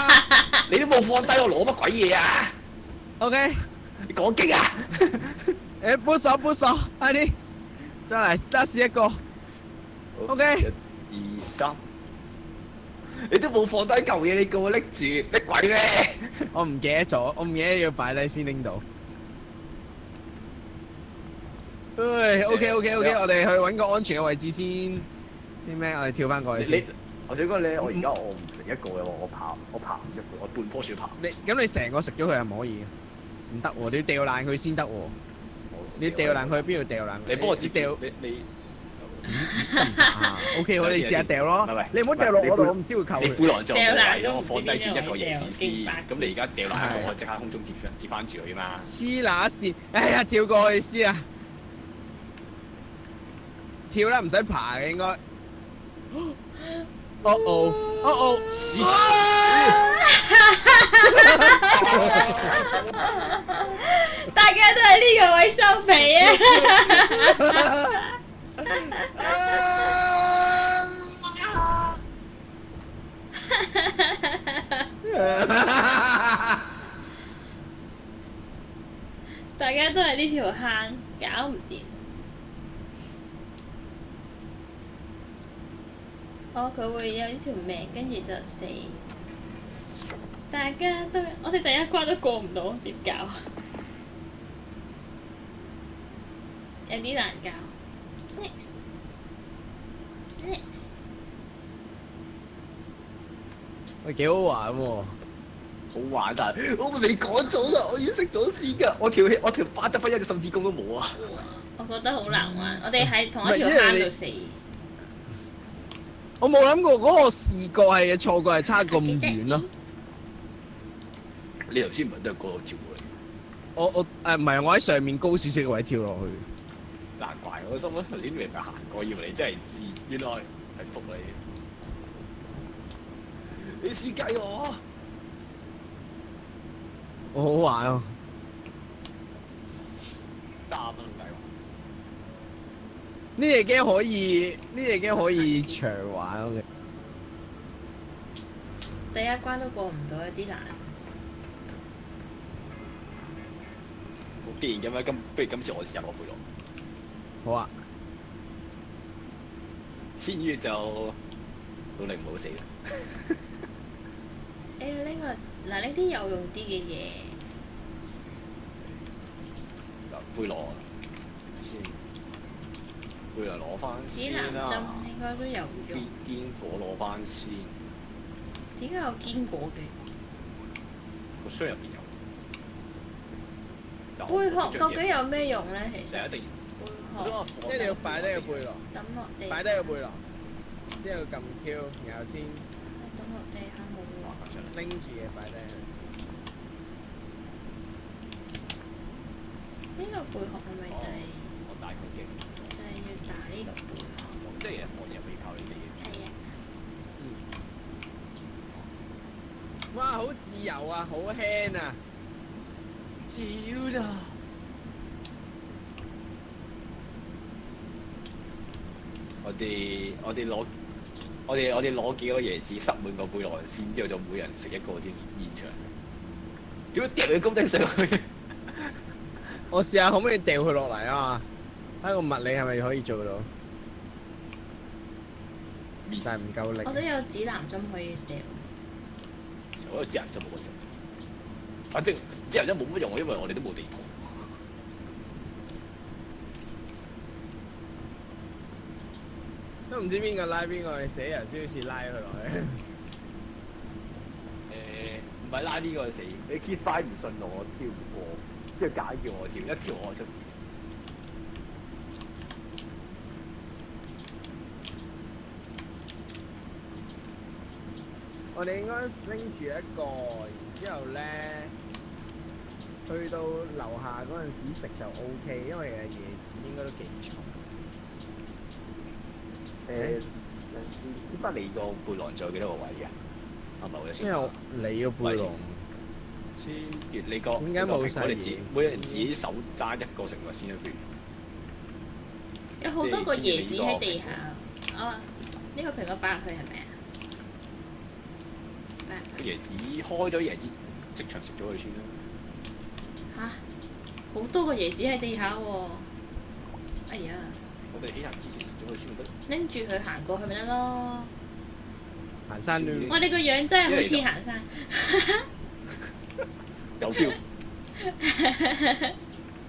你都冇放低我攞乜鬼嘢啊 OK， 你講經啊！誒，boost 鎖，boost鎖，快啲，再嚟，last 一個。OK 1、2、3。你都冇放低嚿嘢，你叫我拎住，逼鬼咩？我唔記得咗，我唔記得要擺低先拎到。唉，OK，我哋去揾個安全嘅位置先。先咩？我哋跳翻過去先。我想講咧，我而家我唔成一個嘅喎，我爬唔一個，我半棵樹爬。你成個食咗佢係唔可以嘅，唔得喎，你要掉爛佢先得喎。你掉爛佢邊度掉爛？你幫我接掉。你。 OK，我哋試下掉咯。你唔好掉落我度，我唔知會扣佢。你背囊就掉爛都我唔知放低住一個邊椰子度先，掉咁你而家掉爛我，我即刻空中接翻住佢啊嘛。黐乸線！哎呀，跳過去先啊！跳啦，唔使爬嘅應該。哦，大家都喺呢個位收皮啊！大家都係呢條坑，搞唔掂。哦，佢會有呢條命，跟住就死。大家都，我哋第一關都過唔到，點搞？有啲難搞。Next。喂，幾好玩喎！好玩，但係我未講咗啦，我已經識咗先㗎。我條巴得分一嘅甚至功都冇啊！我覺得好難玩，我哋喺同一條坑度死。我冇諗過嗰個視覺係嘅錯覺係差咁遠咯。你頭先唔係都係嗰度跳過嚟？我唔係，我喺上面高少少嘅位跳落去。難怪我心諗你明明行過，以為你真係知，原來係服你。你試計我，好好玩啊！ 3蚊咁計喎。呢隻 game 可以長玩 OK。第一關都過唔到，有啲難。既然咁樣，不如今次我試下攞背囊。好啊，千於就努力唔好死啦。誒呢啲有用啲嘅嘢。背囊先，背囊攞翻指先南針啦。應該都有用。堅果攞翻先，點解有堅果嘅？個箱入邊有。貝殼究竟有咩用咧？其實就一定貝殼即係你要擺低個背囊，抌落地，擺低個背囊，之後撳 Q，然後先抌落地下冇喎。拎住嘢擺低。呢個貝殼係咪就係？我大概記。打呢個背囊。即係放入去靠你哋嘅。係啊，哇！好自由啊，好輕啊！招啦！我哋攞幾個椰子塞滿個背囊先，之後就每人食一個先現場。點解掉你公仔上去？我試下可唔可以掉佢落嚟啊？睇個物理係咪可以做到？但係唔夠力。我都有指南針可以掉。我個指南針冇乜用，反正指南針冇乜用，因為我哋都冇地圖。都唔知邊個拉邊個，死人先好似拉佢落去。唔係拉呢個死，你 keep 翻唔順路，我跳唔過，即係解叫我跳，一跳我出。我哋應該拎住一個，然之後咧，去到樓下嗰陣時食就 O K，因為椰子應該都幾重。點解你個背囊仲有幾多個位嘅？係咪我先？因為你個背囊先，你個點解冇晒我哋每人自己手揸一個食物先啊，不如。有好多個椰子喺地下。啊，呢個蘋果擺入去係咪啊？個椰子開咗椰子，即場食咗佢先啦。嚇！好多個椰子喺地下喎。哎呀！我哋起行之前食咗佢先咪得。拎住佢行過去咪得咯。行山亂。哇！你個樣真係好似行山。有 feel。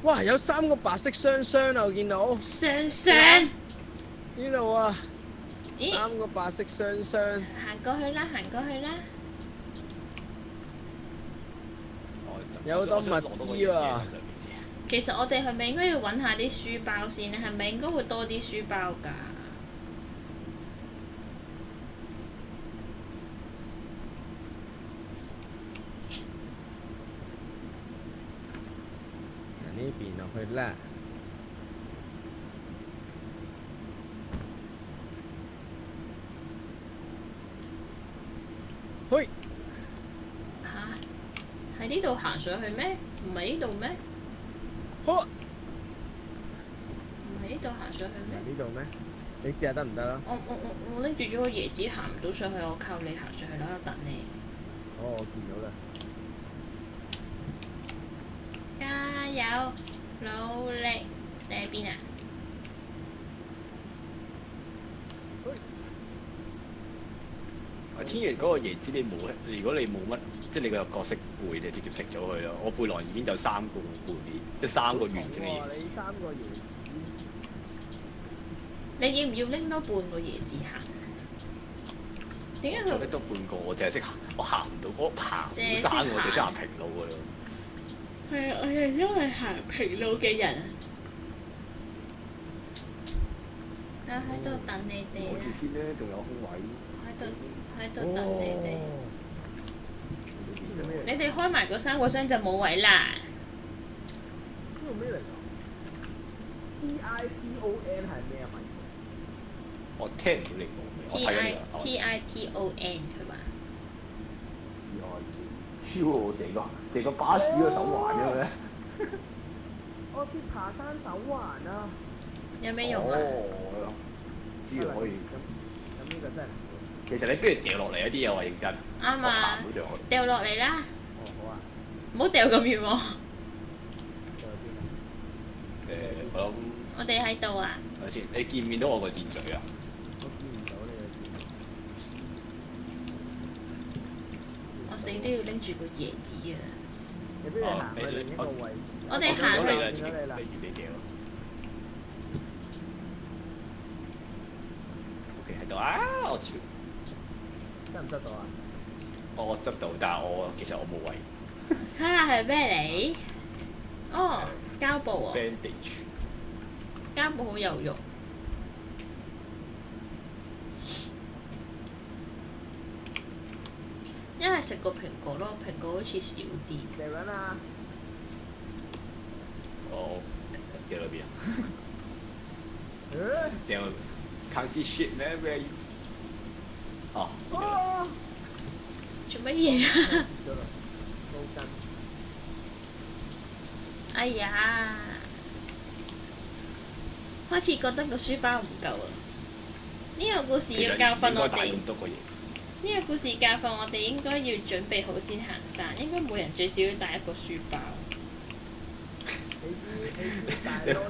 哇！有3個白色雙雙啊！我見到。雙雙。呢度啊咦！3個白色雙雙。行過去啦，行過去啦。有好多物資喎。其實我哋係咪應該要揾下啲書包先咧？係咪應該會多啲書包㗎？呢邊落去啦。嘿！嚇！喺呢度行上去咩？唔係呢度咩？好。唔係呢度行上去咩？呢度咩？你試下得唔得啊？我拎住咗個椰子行唔到上去，我靠你行上去啦，等你。哦，我見到啦。加油！努力！你喺邊啊？天元嗰個椰子你冇，如果你冇乜，即係你個角色背，你直接食咗佢咯。我背囊已經有3個背，即係3個完整嘅椰子。你3個椰子。你要唔要拎多半個椰子行？點解佢？拎多半個，我淨係識行，我行唔到，我行唔到山，我就識行平路㗎啦。係啊，我哋都係行平路嘅人。我喺度等你哋我啦。條線咧仲有空位。喺度等你哋。你哋開埋嗰3個箱就冇位啦。呢個咩嚟㗎？Titon 係咩啊？我聽唔到你講咩，我睇緊你啊。Titon 佢話。超喎，成個巴士個手環嘅咩？我接爬山手環啊！有咩用啊？哦，知可以。咁呢個真係。其實你不如掉落嚟一啲嘢，我認真。啱啊！我行唔到上去。掉落嚟啦！哦，好啊。唔好掉咁遠喎。我諗。我哋喺度啊！睇下先，你見唔見到我個箭嘴啊？我見唔到你個箭。我死都要拎住個椰子啊！你不如行去另一個位置。我哋行去。見到你啦。你掉咯。OK 喺度啊！我超。執唔執到啊？我執到，但係其實我冇位。睇下係咩嚟？哦，膠布啊！ bandage。膠布好有用。一係食個蘋果咯，蘋果好似少啲。掉緊啊！哦，掉喺邊啊？你 Damn can't see shit man where you 哦，見到啦啊！做乜嘢啊？咗啦，毛巾。哎呀，開始覺得個書包唔夠啦。呢個故事要教訓我哋。咁多個嘢。呢個故事教訓我哋應該要準備好先行山，應該每人最少要帶一個書包。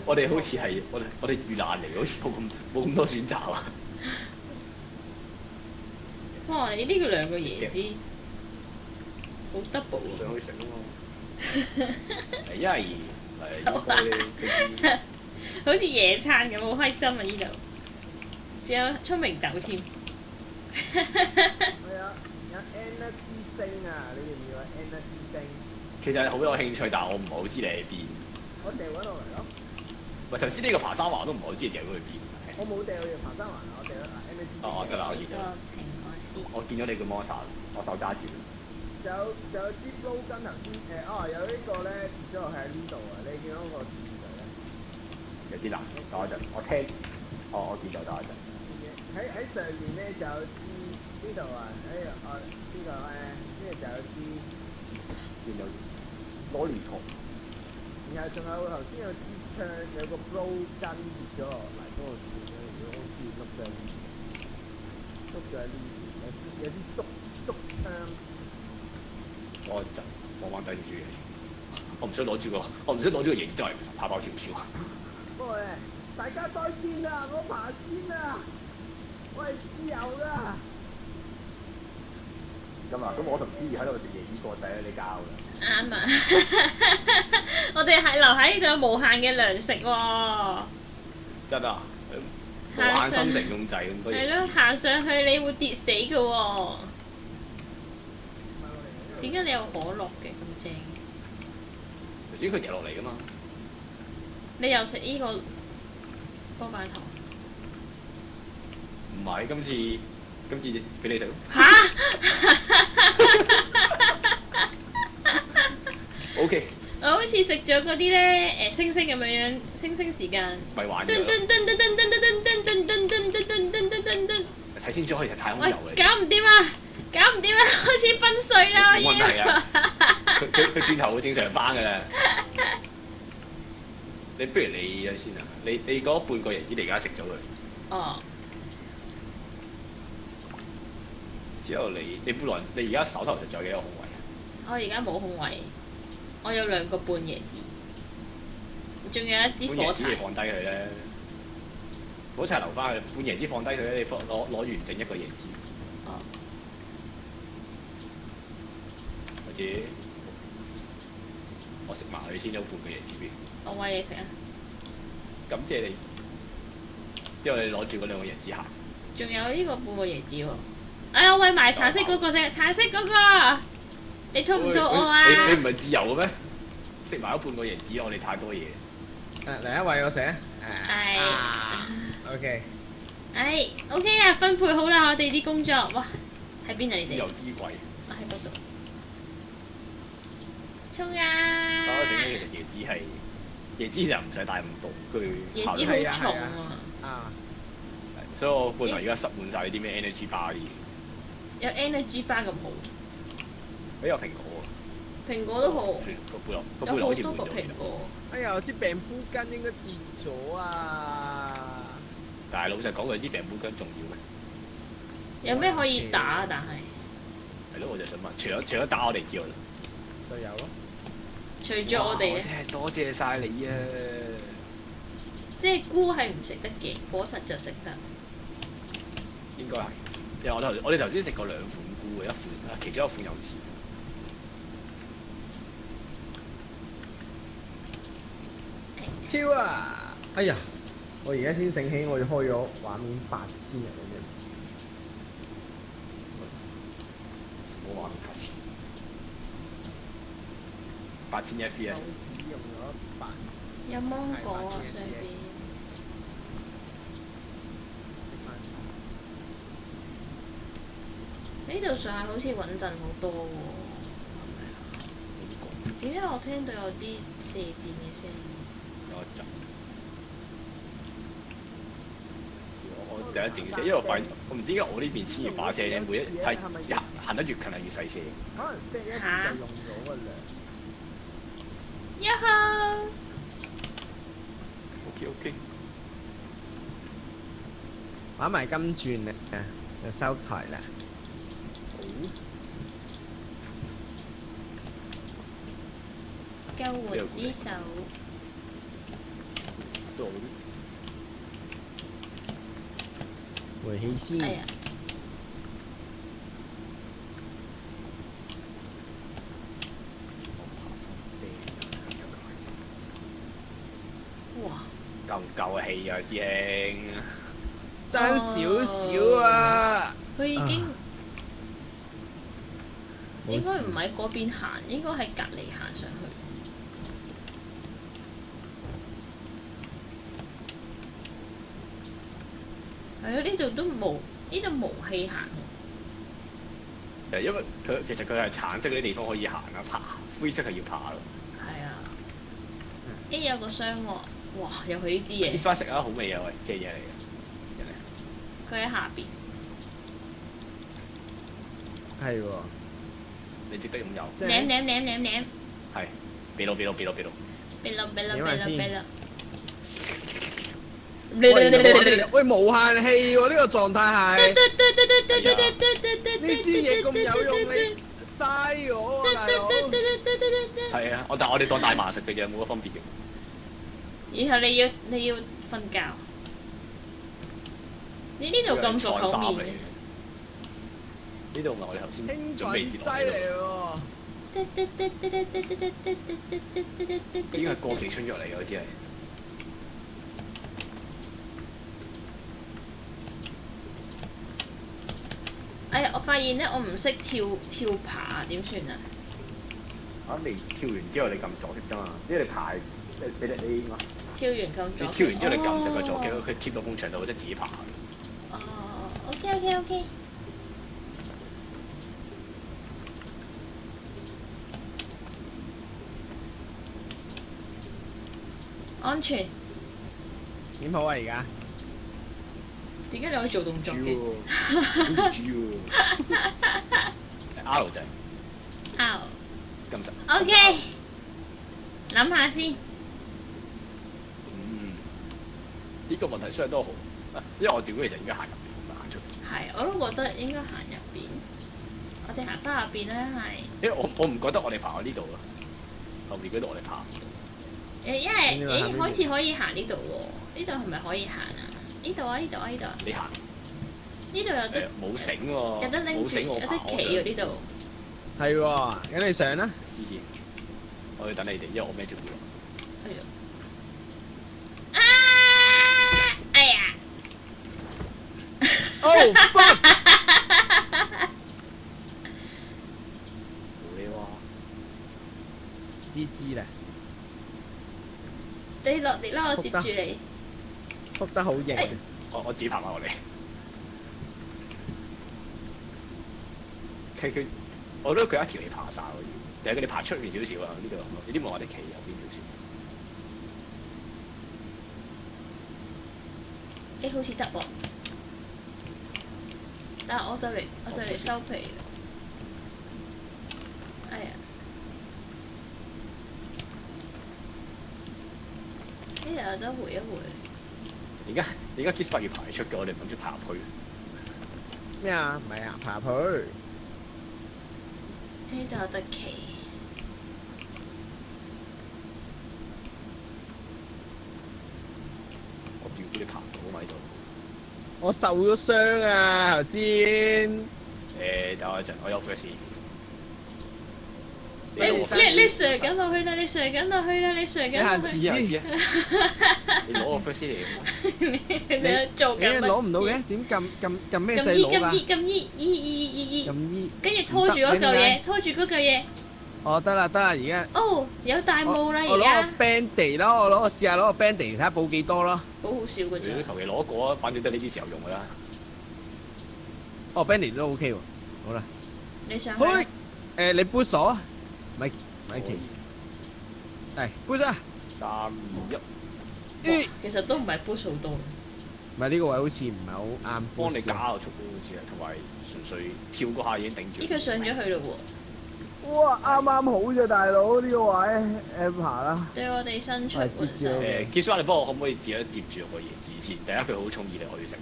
我哋好似係我哋遇難嚟，好似冇咁多選擇啊！哇！你呢個兩個椰子好 double 喎。上去食啊嘛！因為應該好似野餐咁，好開心啊！呢度仲有聰明豆添。係啊，有 energy 精啊！你要唔要啊 energy 精？其實好有興趣，但係我唔係好知你喺邊。我掉揾落嚟咯。喂，頭先呢個爬山環都唔係好知你掉咗去邊。我冇掉去爬山環啊！我掉咗 energy 精。哦，得啦，我見個到。蘋果先。我見咗你個 monster，我手揸住。仲有支撈筋頭先有呢個咧跌咗落去喺呢度啊！你見到個字就咧？有啲難，等我一陣，我聽。我見到，等我一陣。喺上面咧就有支呢度啊！呢個呢就有支，見到攞亂圖。然後仲有頭先有支槍，有個 blow 筋跌咗落嚟嗰個字咧，如果好似碌咗喺呢邊，有啲竹槍。我就我玩低住嘢，我唔想攞住個椰子周圍跑跑跳跳。不過咧，大家再見啦，我爬先啦，我係自由噶。咁啊，咁我同思怡喺度食椰子過仔咧，你教㗎。啱啊！我哋係留喺呢度有無限嘅糧食喎。真啊！無限生成咁滯咁多嘢。係咯，行上去你會跌死嘅喎。點解你有可樂嘅咁正嘅？頭先佢掉落嚟㗎嘛。你又食呢個波板糖？唔係，今次俾你食咯。嚇 OK。我好似食咗嗰啲咧星星咁樣，星星時間。咪玩噔咗咯。噔噔噔噔噔噔噔噔噔噔噔噔噔噔噔。睇清楚，係太空喂，遊嚟。搞唔掂啊！搞唔掂啊！開始崩碎啦！我冇問題要。啊！佢轉頭會正常翻㗎啦。你不如你先啊！你嗰半個椰子你而家食咗佢，哦。之後你本來你而家手頭上仲有幾多空位啊？我而家冇空位，我有2個半椰子，仲有一支火柴半椰子你。放低佢咧，火柴留翻佢，半椰子放低佢咧，你攞完整一個椰子，哦。或者我食埋佢先，有半個椰子俾。我餵你食啊！感謝你。之後你攞住嗰2個椰子行。仲有呢個半個椰子喎。哎，我餵埋橙色嗰個先，橙色嗰個，你肚唔肚餓啊？你唔係自由嘅咩？食埋咗半個椰子，我哋太多嘢。嚟一位我食啊。係。OK。哎，OK 啦，分配好啦，我哋啲工作。哇，喺邊啊你哋？有衣櫃。我喺嗰度。衝啊！我整呢其實椰子就唔使帶咁多，佢椰子好重喎。啊。所以我罐頭而家塞滿晒啲咩 energy bar 啲嘢。有 energy bar 咁好。有蘋果喎。蘋果都好。個背囊好似有好多個滿咗蘋果。哎呀，支病夫根應該跌咗啊！但係老實講，佢支病夫根重要咩？有咩可以打啊？但係。係咯，我就想問，除咗打我哋之外，隊友咯。除咗我哋咧。真係多謝晒你啊！即係菇係唔食得嘅，果實就食得。應該係，因為我哋頭先食過2款菇嘅，一款其中一款有事。超啊！哎呀，我而家先醒起，我要開咗畫面8000人嘅啫。我畫面8000 FPS。用咗8。有芒果啊上邊。呢度上係好似穩陣好多喎，係咪啊？點解我聽到有啲射箭嘅聲？有一陣。突然間靜聲，因為我發現我唔知點解我呢邊千葉把聲咧，每一係行得越近係越細聲。可能即係一次就用咗個量。呀呵！ OK， 玩埋金鑽咧，就收台啦。救援之手，數回氣先。哎呀！哇！夠唔夠氣啊，師兄？爭少少啊！佢已經啊應該唔喺嗰邊行，應該喺隔離行上去。係咯，呢度都冇，呢度冇氣行喎。因為其實佢係橙色嗰啲地方可以行啊，爬灰色係要爬咯。係啊，有個箱喎，哇！又係呢支嘢，啲花食啊，好味啊，喂，正嘢嚟嘅。佢喺下邊。係喎，你值得擁有。即係舐，係，俾咯。俾咯。喂，無限氣喎！呢個狀態係呢支嘢咁有用，你嘥我喎，大佬。係啊，但係我哋當大麻食嘅啫，冇乜分別嘅。然後你要瞓覺。你呢度咁熟口面嘅？呢度唔係我哋頭先興準備奮跌落劑嚟喎！應該係過期春藥嚟嘅，好似係。哎呀！我發現咧，我唔識跳爬，點算啊？你跳完之後你撳左擊啫嘛，因為你爬你跳完咁左。你跳完之後你撳就個左擊咯，佢貼到埲牆度，即係自己爬。哦，OK。安全。點好啊？而家點解你可以做動作嘅？R 仔。R。咁實。OK。諗下先。呢個問題相當都好，因為我屌其實應該行入邊，唔係行出邊。係，我都覺得應該行入邊。我哋行翻入邊咧係。因為我唔覺得我哋爬喺呢度咯，後面嗰度我哋爬唔到。因為好似可以行呢度喎，呢度係咪可以行啊？呢度啊！你行。呢度有得冇繩喎，有得拎住，有得企喎呢度。係喎，咁你上啦。試試，我要等你哋，因為我孭住佢。係啊！哎呀！Oh fuck！冇你喎。知啦。你落嚟啦，我接住你。撲得好型。我自己爬埋落嚟。佢，我覺得佢一條氣爬晒喎，定係佢哋爬出面少少啊？呢度你啲望我哋企右邊少少。好似得喎，但係我就嚟收皮啦。哎呀！呢度有得回一回。點解 Kiss 要排出嘅？我哋唔諗住爬入去。咩啊？唔係啊，爬入去。呢度有得企。我屌你爬唔到咪喺度。我受咗傷啊！頭先。等我一陣，我有 first。你上緊落去啦！你上緊落去啦！你上緊落去。你攞個 first 嚟。你做緊乜？攞唔到嘅，點撳咩掣攞㗎？撳 E。撳 E。跟住拖住嗰嚿嘢，拖住嗰嚿嘢。哦，得啦，而家。哦，有大霧啦！我攞而家。個 Band-Aid 咯，我試下攞個 Band-Aid 睇下補幾多咯。補好少嘅啫。你求其攞一個啊，反正都係呢啲時候用㗎啦。哦 Band-Aid 都 OK 喎，好啦。你上去。你 boost 鎖，咪奇。係 boost 啊！ 3、2、1。其實都唔係 boost 好多。唔係呢個位好似唔係好啱 boost 幫你加個速度好似係，同埋純粹跳嗰下已經頂住。咦佢上咗去咯哇！啱啱好啫，大佬呢個位 M 下啦。喎，對我哋伸出援手。Kiss 你幫我可唔可以接住個椰子先？第一佢好重意力，我要食。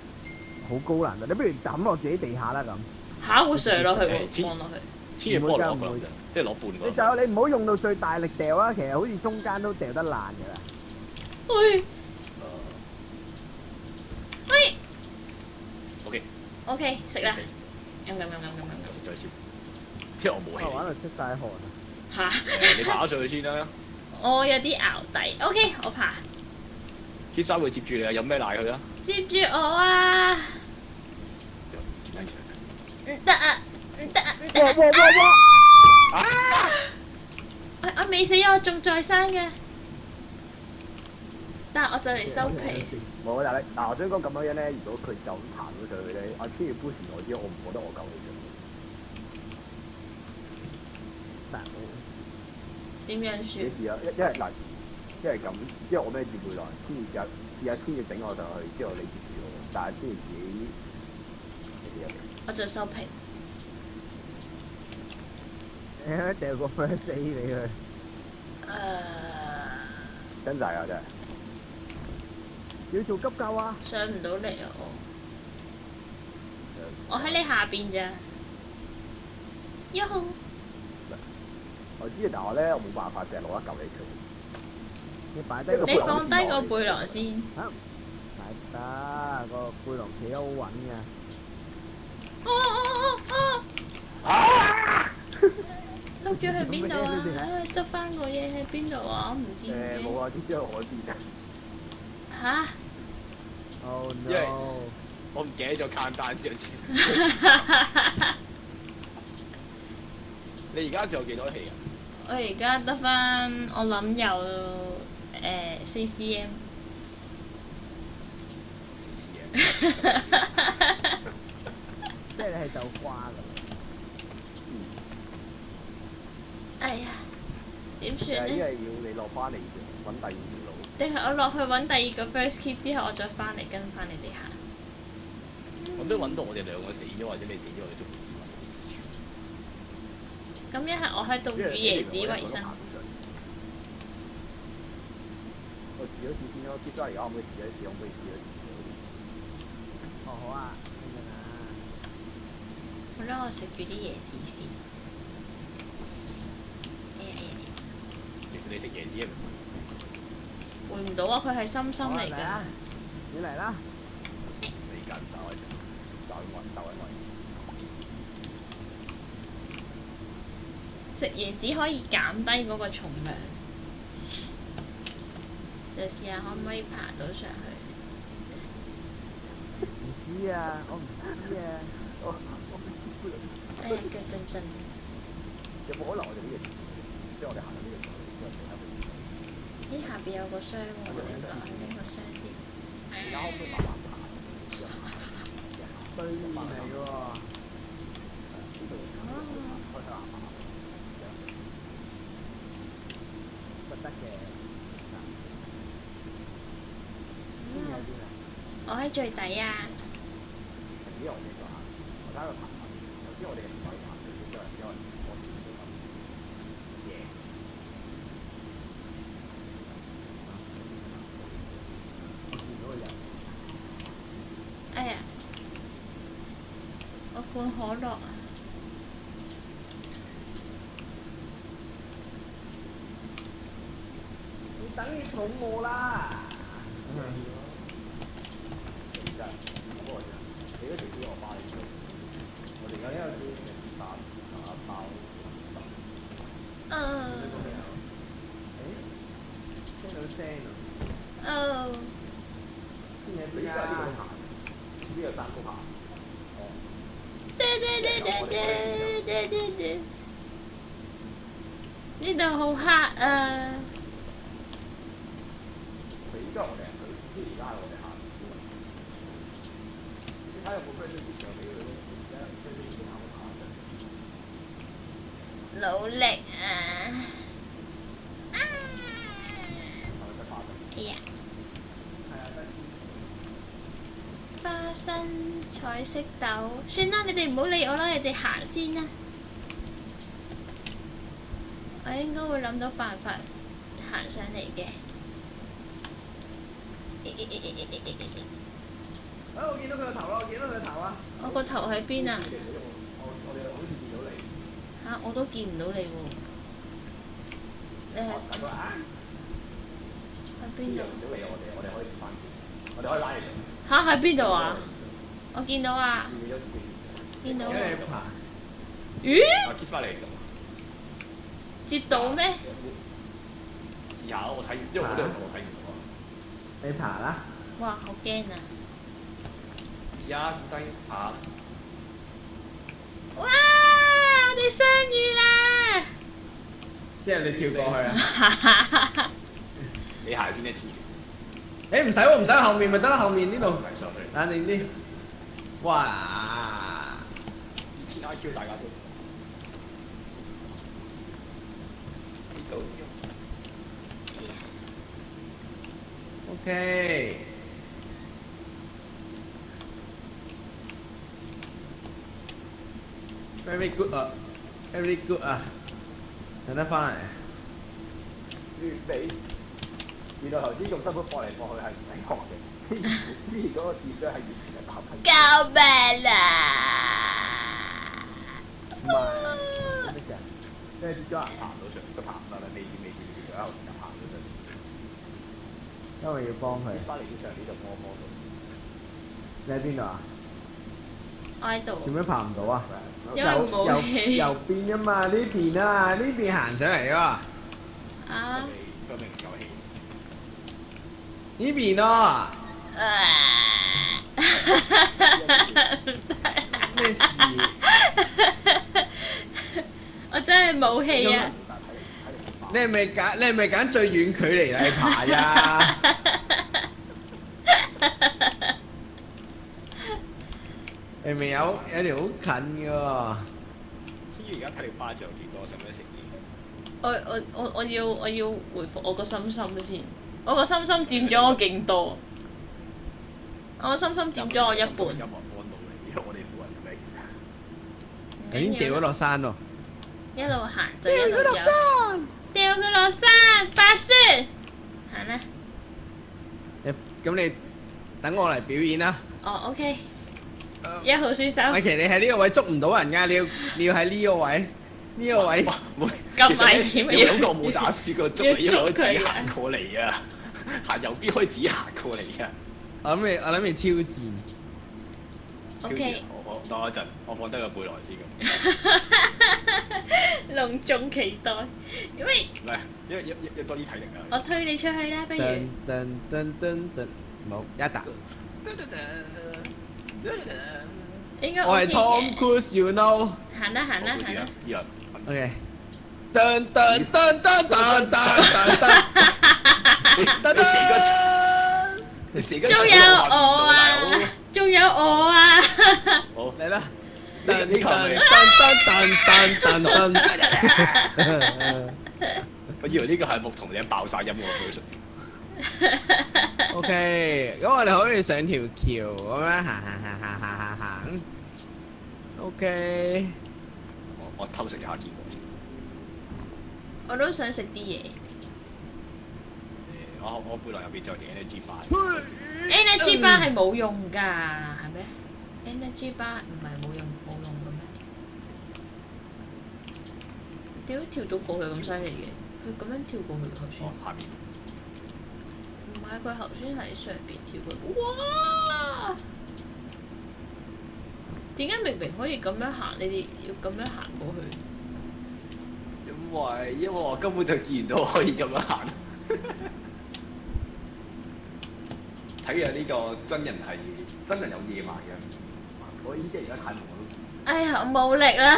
好高難度，你不如抌落自己地下啦咁。嚇會上落去誒喎，望落去。千祈幫我攞個啫，即係攞半個。你唔好用到最大力掉啊！其實好似中間都掉得爛㗎啦。喂喂 OK， ，OK 食啦，飲。食咗先，因為我冇氣。玩到出晒汗啊！嚇！你爬咗上去先啦。我有啲淆底。OK，我爬。 Kiss 會接住你啊！飲咩奶佢啊？接住我啊！唔得啊！唔得啊！唔得啊！我未死啊！我仲在生嘅，但係我就嚟收皮。冇但係嗱，我想講咁樣咧，如果佢就咁行到上去咧，我千要 push 我知，我唔覺得我夠氣嘅。點樣你算？試下，因為嗱，因為咁，因為我孭住背囊，千要試下千要頂我上去，之後你接住我，但係千要自己我就收皮。掉個 first A 俾佢，真係啊真係。要做急救啊！上唔到嚟啊我喺你下邊咋？喲！我知，但係我咧我冇辦法淨係攞一嚿你出。你擺低個你放低個背囊先。嚇，擺得個背囊企得好穩嘅。碌咗去邊度啊？執翻個嘢喺邊度啊？我唔知冇啊，啲喺海邊啊。嚇！ Oh 因為 no！我唔記得咗 count down 之後先。你而家仲有幾多氣啊？我而家得翻，我諗有4cm。即係你係就瓜㗎啦。哎呀，點算因為呢？要你落翻嚟揾第二條路。定係我落去揾第二個 first kit 之後，我再翻嚟跟翻你哋行？我都揾到我哋兩個死咗，或者你死咗，我哋仲唔知我死。咁一係我喺度與椰子為生。我試咗試先咯，結果而家可唔可以試一試？可唔可以試一試？哦好啊，聽緊啊。好啦，我食住啲椰子先。哎呀哎呀！其實你食椰子係咪？回唔到啊！佢係深深嚟㗎。你嚟啦！你緊打開就揾食椰子可以減低嗰個重量，就試下可唔可以爬到上去。唔知啊，我唔知啊。哎呀，腳震震。有冇可能我哋呢個即係我哋行到呢個咦，下邊有個箱喎，我哋落去呢個箱先。而家可唔可以慢慢爬？對面嚟㗎喎。得嘅。邊有邊啊？我喺最底啊！唔知我哋個行，我睇個行。頭先我哋唔可以行，因為我見到咁嘢。我見到個人。哎呀，我罐可樂啊！你等於寵我啦！真係，不過你嗰條魚我包你做，我哋而家有啲打包。聽到聲啊！哦。邊有邊啊？呢個山谷下。哦。呢度好黑啊！佢而家我哋係佢，即係而家係我哋行。你睇有冇 friend 都上嚟咯？而家 friend 都行下。努力啊！哎呀！生、彩色豆，算啦，你哋唔好理我啦，你哋行先啦。我應該會諗到辦法行上嚟嘅。我見到佢個頭啦！我見到佢個頭啊！我個頭喺邊啊？我哋好似見到你。嚇！我都見唔到你喎。你係等佢啊！喺邊度？見到你啊！我哋可以翻我哋可以拉你嚟。嚇！喺邊度啊？我見到啊！見到啊。咦？啊 kiss 翻嚟咁。接到咩？試下我睇，因為我都我睇唔到啊。你爬啦！哇！好驚啊！試下低下。哇！我哋相遇啦！即係你跳過去啊？你行先一次。誒唔使喎，唔使後面咪得啦，後面呢度。係上去。冷靜啲。哇2000 IQ 大家都。呢度。OK。Very good 啊，very good 啊，等得翻嚟。你原來頭先用根本放嚟放去係唔使學嘅，之前嗰個電商係完全係打噴。救命啦！唔係咩嘅？即係跌咗人爬唔到上，佢爬唔得啦，未見咗後就爬唔到上。因為要幫佢。翻嚟啲上呢度摸摸到。你喺邊度啊？我喺度。點解爬唔到啊？因為冇氣。右邊啊嘛，呢邊啊嘛，呢邊行上嚟啊。啊！佢明唔夠氣。呢邊咯。咩事？我真係冇氣啊！你係咪揀最遠距離嚟爬呀？明明有條好近嘅喎。知而家睇條巴仲有幾多？使唔使食嘢？我要回復我個心心先，我個心心佔咗我勁多，我個心心佔咗我一半。音樂安到嚟，因為我哋冇人嚟。已經掉咗落山咯。一路行就一路有。掉佢落山，白雪。行啦。咁你等我嚟表演啦。哦，OK。1號選手。米奇，你喺呢個位捉唔到人㗎，你要喺呢個位，呢個位。咁危險嘅要我冇打輸過捉你，因為我自己行過嚟啊，行右邊可以自己行過嚟啊。我諗你挑戰。OK。我等我一陣，我放低個背囊先咁。隆重期待，因為唔係，因為多啲體力啊。我推你出去啦，不如。冇一打。應該我係 Tom Cruise，you know。行啦行啦行啦。OK。噔噔噔噔噔噔噔噔。仲有我啊！仲有我啊！好嚟啦！呢個係我以為呢個係木同你爆曬音嘅 version。OK，咁我哋可以上條橋咁樣行。OK。我偷食一下見過先。我都想食啲嘢。我背囊入邊仲有啲 energy bar。energy bar 係冇用㗎，係咩 ？energy bar 唔係冇用嘅咩？點解跳到過去咁犀利嘅？佢咁樣跳過去頭先。下面。唔係，佢頭先喺上邊跳過去。哇！點解明明可以咁樣行，你哋要咁樣行過去？因為我根本就見到可以咁樣行。睇下呢個真人有夜盲嘅，我依家而家太忙啦。哎呀，我冇力啦！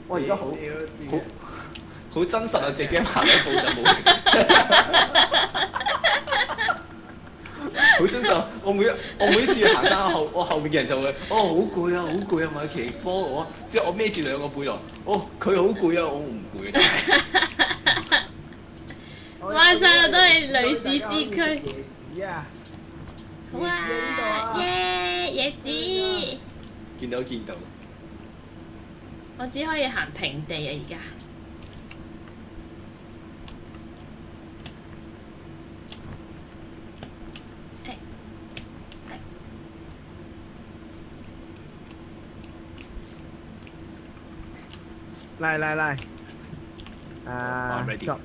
我而家好真實啊！自己行一步就冇力。好真實，我每次行山我後面嘅人就會，好攰啊，好攰啊，米奇幫我，之後我孭住兩個背囊，佢好攰啊，我唔攰啊。話晒我都係女子之軀。好啊！耶！椰子，見到見到，我只可以行平地啊！而家嚟，I'm ready 作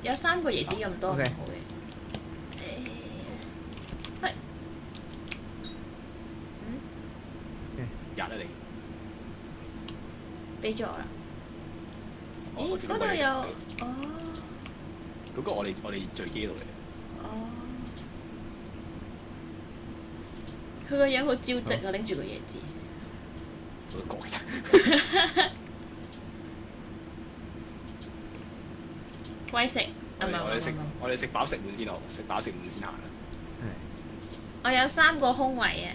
有3個椰子咁多唔好 OK 嘅。係。日啊你，俾咗我啦。咦？我知道嗰度有嗰哦個我哋墜機度嚟，哦。佢個樣好招積啊！拎住個椰子。我都講嘅。喂食我啊唔係哋食唔係唔係我哋食飽食滿先好，食飽食滿先行啦。我有3個空位啊！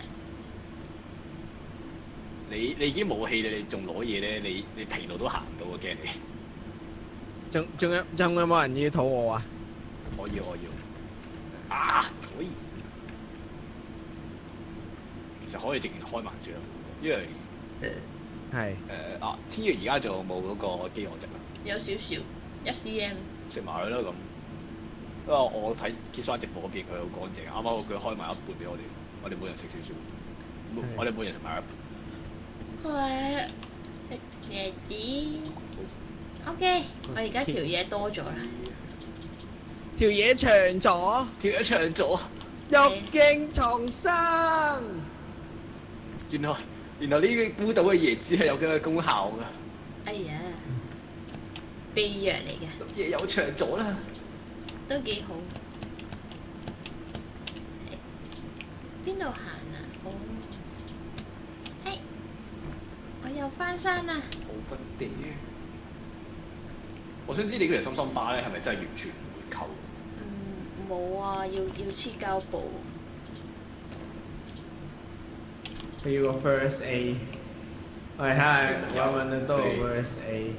你已經冇氣，你仲攞嘢咧？你平路都行唔到啊！驚你。仲有冇人要肚餓啊？我要啊！可以，其實可以直接開麻將，因為係天宇而家仲有冇嗰個飢餓值啊？有少少1cm。食埋佢啦咁。因為我睇結霜直播嗰邊佢好乾淨，啱啱佢開埋一半俾我哋每人食少少，我哋每人食埋一半。係食椰子。OK，我而家條嘢多咗啦。條嘢長咗，跳一長咗，欲鏡重生。原來呢個孤島嘅椰子係有咁嘅功效㗎。哎呀，秘藥嚟嘅，嘢又長咗啦。都幾好。邊度行啊？哦，嘿，我又翻山啦！好分啲。我想知你嗰條深深巴咧係咪真係完全唔會扣？冇啊，要黐膠布。佢要個 first A，我哋睇下揾得多個 first A。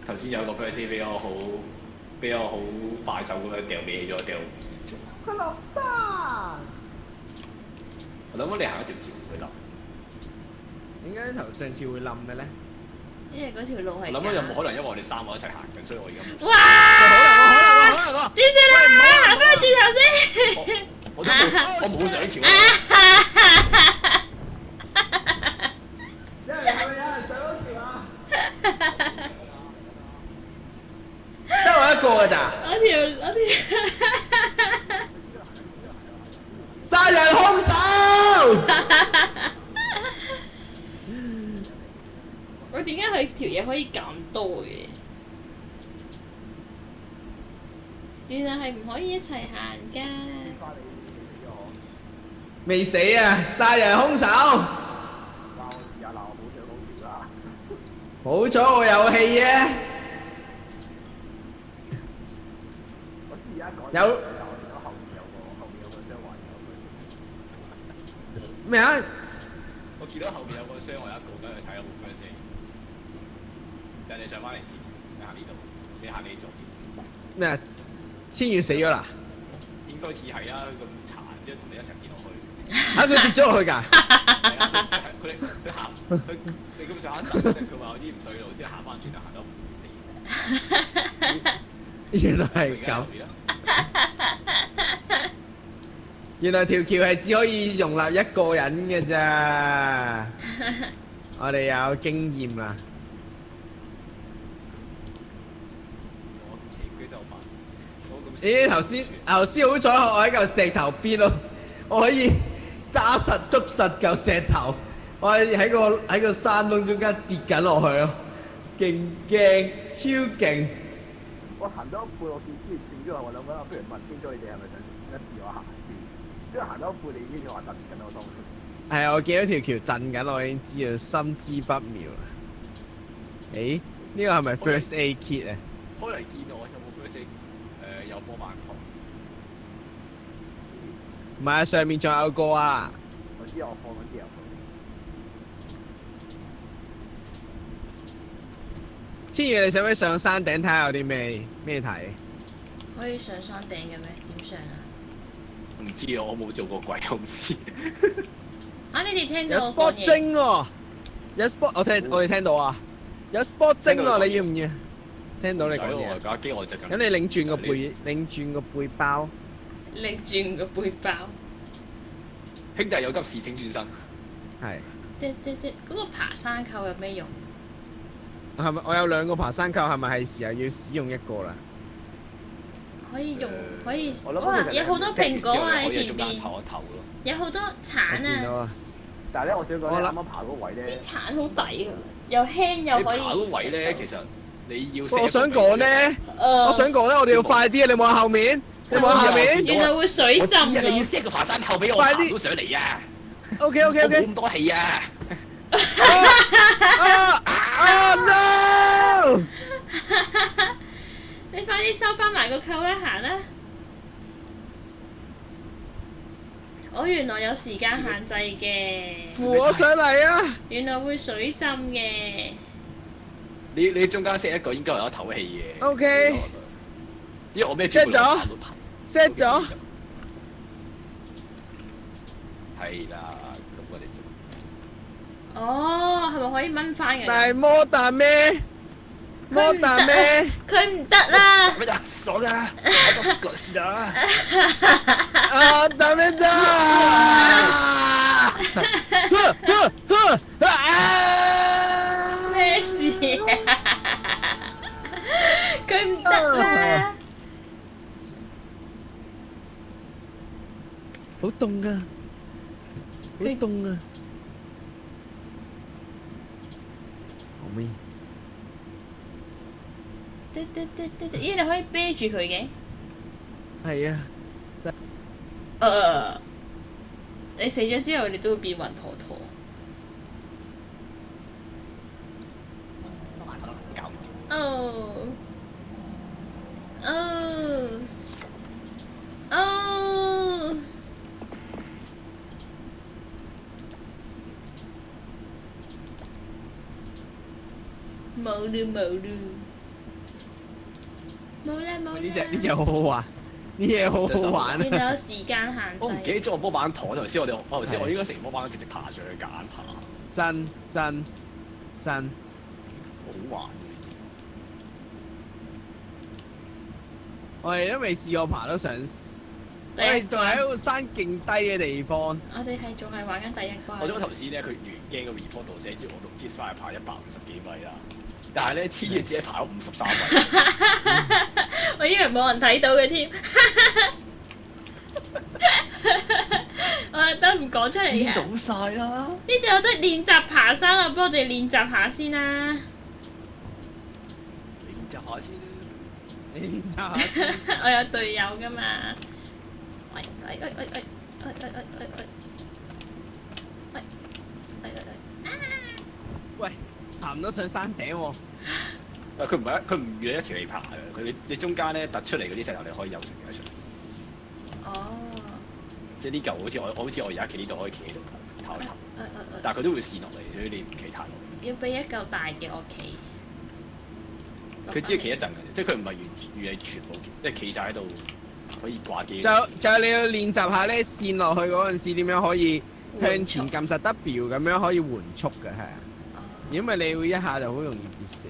頭先有個 first A 俾我好快手咁樣掉歪咗，掉唔見咗。佢落山。我諗你行一條橋會冧。點解頭上次會冧嘅咧？因為嗰條路係我諗有冇可能因為我哋3個一齊行緊，所以我而家冇。哇！好難講。點算啊？行翻轉頭先。我冇上橋。有人上咗橋啊！得我一個㗎咋？我條殺人兇手！我點解佢條嘢可以咁多嘅？原來係唔可以一齊行㗎。未死啊！殺人兇手！鬧我試下鬧我冇上到橋啦。好彩我有氣啫。我知而家講有我見到後面有個雙環有咩啊？我見到後面有個箱，我有一個跟住睇有冇 first A。人哋上翻嚟前，你行呢度，你行呢左邊。咩啊？千羽死咗啦？應該似係啊，咁殘，即係同你一齊跌落去。嚇佢跌咗落去㗎？係啊，佢行，你咁上下陣，佢話有啲唔對路，之後行翻轉就行得唔死。原來係咁。原來條橋係只可以容納一個人嘅咋。我哋有經驗啦。咦？頭先好彩我喺嚿石頭邊咯，我可以揸實捉實嚿石頭，我喺個山窿中間跌緊落去咯，勁驚，超勁！我行到一半，我見之前轉咗我諗緊，不如問清楚你哋係咪想一次我行先？之後行到一半，你已經話震緊我當時。係啊，我見到條橋震緊，我已經知道心知不妙啦。誒，呢個係咪 First Aid Kit 啊？開嚟見我有冇 first A？有波板糖。唔係啊，上面仲有個啊！我知我放緊啲入去。千羽，你使唔使上山頂睇下有啲咩睇？可以上山頂嘅咩？點上啊？唔知啊，我冇做過鬼，我唔知。啊！你哋聽有到我講 sport 嘢？精喎，有 sport 我哋聽到啊，有 sport 精喎，你要唔要？聽到你講嘢我。架機我就咁你擰轉個背，擰轉個背包。擰轉個背包。兄弟有急事請轉身。係。嗰個爬山扣有咩用？係咪我有兩個爬山扣，係咪係時候要使用一個啦？可以用，可以我諗哇！其實有好多蘋果啊喺前可以中間邊，唞一唞咯。有好多我橙啊！見到啊。但係咧，我想講我諗咧，啱啱爬嗰位啲咧，橙好抵啊，又輕又可以你爬嗰位咧，其食實你要。我想講咧，到。我想講咧，我哋要快啲啊！你望下後面，你望下下面。原來會水浸我知啊，你要㗎。 set 個爬山扣俾我快啲爬到上嚟啊！ OK OK 我冇 OK。咁多氣啊！No！你快啲收翻埋個扣啦，行啦！我原來有時間限制嘅，扶我上嚟啊！原來會水浸嘅。你中間 set 一個應該有得唞氣嘅。 OK 因為我咩 set 咗 set 咗。係啦，咁我哋就哦，係咪可以掹翻嘅？但係摩彈咩？摩彈咩？佢唔得啦！乜呀？爽啊！我都個事啊！啊，彈咩啫？咩事啊？佢唔得啦！好凍啊！好凍啊！後面咦，你可以啤住佢嘅？係啊，你死咗之後，你都會變暈陀陀。搞唔掂。哦，哦，哦。冇啦冇啦，冇啦冇啦。呢隻好好玩，呢嘢好好玩原來啊！有時間限我唔記得制。咗我波板糖頭先，我頭先係我應該成波板直接爬上去夾硬爬，真真真，好玩嘅。我哋都未試過爬得上，我第一哋仲喺個山勁低嘅地方。我哋係仲係玩緊第一關。我想頭先咧，佢原 game 個 report 度寫住我同 Kiss 翻去爬150幾米啦，但係咧黐嘢只係爬咗53米。我以為冇人睇到嘅添。我特登唔講出嚟嘅。見到晒啦！呢度有得練習爬山啊，幫我哋練習下先啦。你練習下先啦。你練習下先。我有隊友噶嘛。喂喂喂喂喂喂喂喂喂喂喂喂喂喂，爬唔到上山頂喎。佢唔係佢唔預你一條嚟爬嘅，你中間咧突出嚟嗰啲石頭你可以有上嘅上。哦。即係呢嚿好似我而家企呢度可以企喺度跑一跑，誒但係佢都會跣落嚟，所以你唔企太耐。要俾一嚿大嘅我企。佢只係企一陣嘅，即係佢唔係預你全部即係企晒喺度可以掛機。就你要練習下咧，跣落去嗰陣時點樣可以向前撳實 W 咁樣可以緩速嘅係啊。因為你會一下就好容易跌死。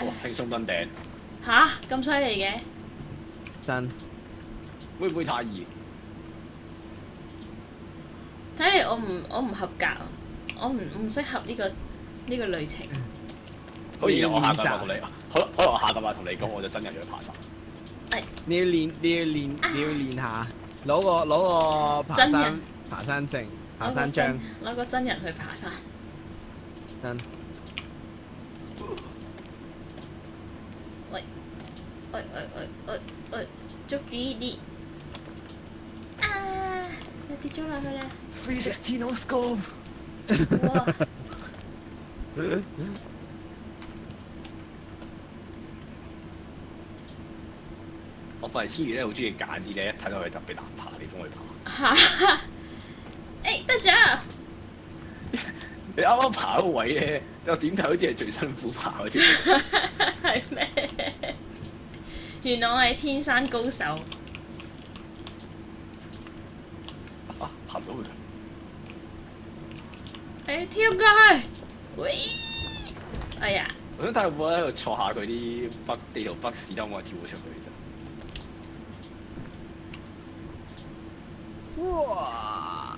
哇！輕鬆登頂，吓？咁犀利嘅？真。會唔會太易？睇嚟我唔合格啊！我唔適合呢個旅程。好，然後我下個練習話同你，可能我下個話同你講，我就真人去爬山。你要練下，攞個爬真人山證、爬山章。攞個真人去爬山。真。喂，捉住呢啲。啊！又跌咗落去啦！ 360 no scope。哇！我發現千兒咧好中意揀啲咧，一睇到佢特別難爬嘅地方去爬。嚇！誒得咗！你啱啱爬嗰個位咧，我點睇好似係最辛苦爬嗰條。係咩？原來我係天生高手。啊，行到佢。跳過去，喂！哎呀，我想睇下會唔會喺度坐下佢啲地圖北市，等我跳咗出去啫。哇！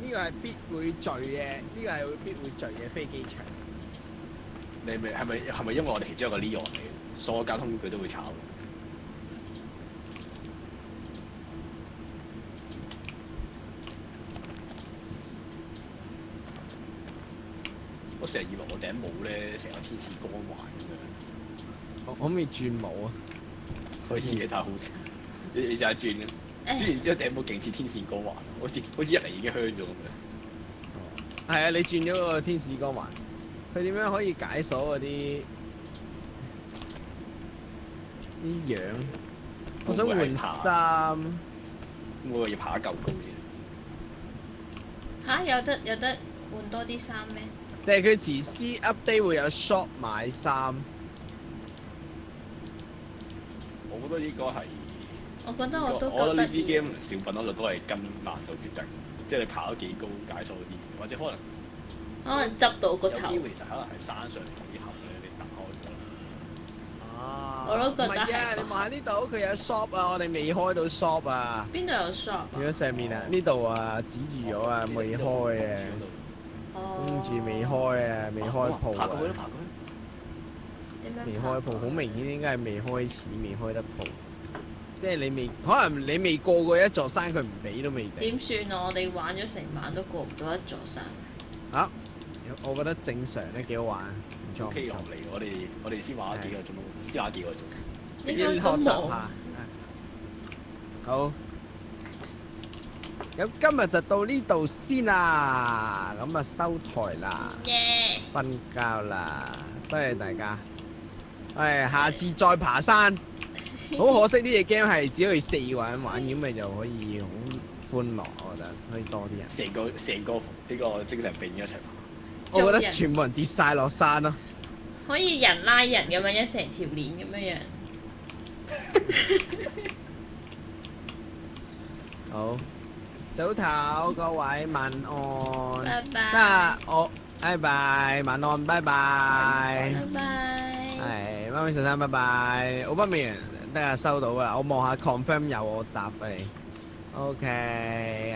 呢個係必會聚嘅，呢個係必會聚嘅飛機場。你係咪因為我哋其中一個 Leon 嚟嘅，所有交通佢都會炒？我成日以為我頂帽咧成個天使光環咁樣，可唔可以轉帽啊？可以嘅，但係好似你就係轉嘅，轉完之後頂帽勁似天使光環，好似一嚟已經香咗咁樣。係啊，你轉咗個天使光環，佢點樣可以解鎖嗰啲樣？我想換衫。我要爬得夠高先。嚇有得換多啲衫咩？定係佢遲啲 update 會有 shop 買衫？我覺得應該係。我覺得我都覺得呢啲覺得 game 小品嗰度都係跟難度決定，即係你爬得幾高解鎖啲，或者可能執到個有頭。機會其實可能係山上以後咧，你打開咗。啊！我都覺得唔係啊！係你望下呢度，佢有 shop 啊！我哋未開到 shop 啊！邊度有 shop 啊？如果上面啊，呢度啊，指住咗啊，未開啊，跟住未開啊，未開鋪爬過去啦，啊，爬過去。點樣未開鋪，好明顯應該係未開始，未開得鋪。即係你未，可能你未過過一座山，佢唔俾都未定。點算啊？我哋玩咗成晚都過唔到一座山。啊，我覺得正常咧，幾好玩，唔錯唔 K 落錯。嚟，我哋先玩咗幾個鐘咯，先玩幾個鐘。應該學習都冇。下。好，咁今日就到呢度先啦，咁啊收台啦，耶！瞓覺啦，多謝大家。下次再爬山。好可惜呢隻 game 係只可以4個人玩，咁咪就可以好歡樂，我覺得可以多啲人。成個呢個精神病院一齊爬。我覺得做人全部人跌晒落山咯。可以人拉人咁樣一成條鏈咁樣樣。好，早唞各位，晚安。拜拜。得啊，我拜拜，晚安，拜拜。拜拜。係，媽咪上山，拜拜。奧不美人得啊，收到啦，我望下 confirm 有我答你。OK，MNK。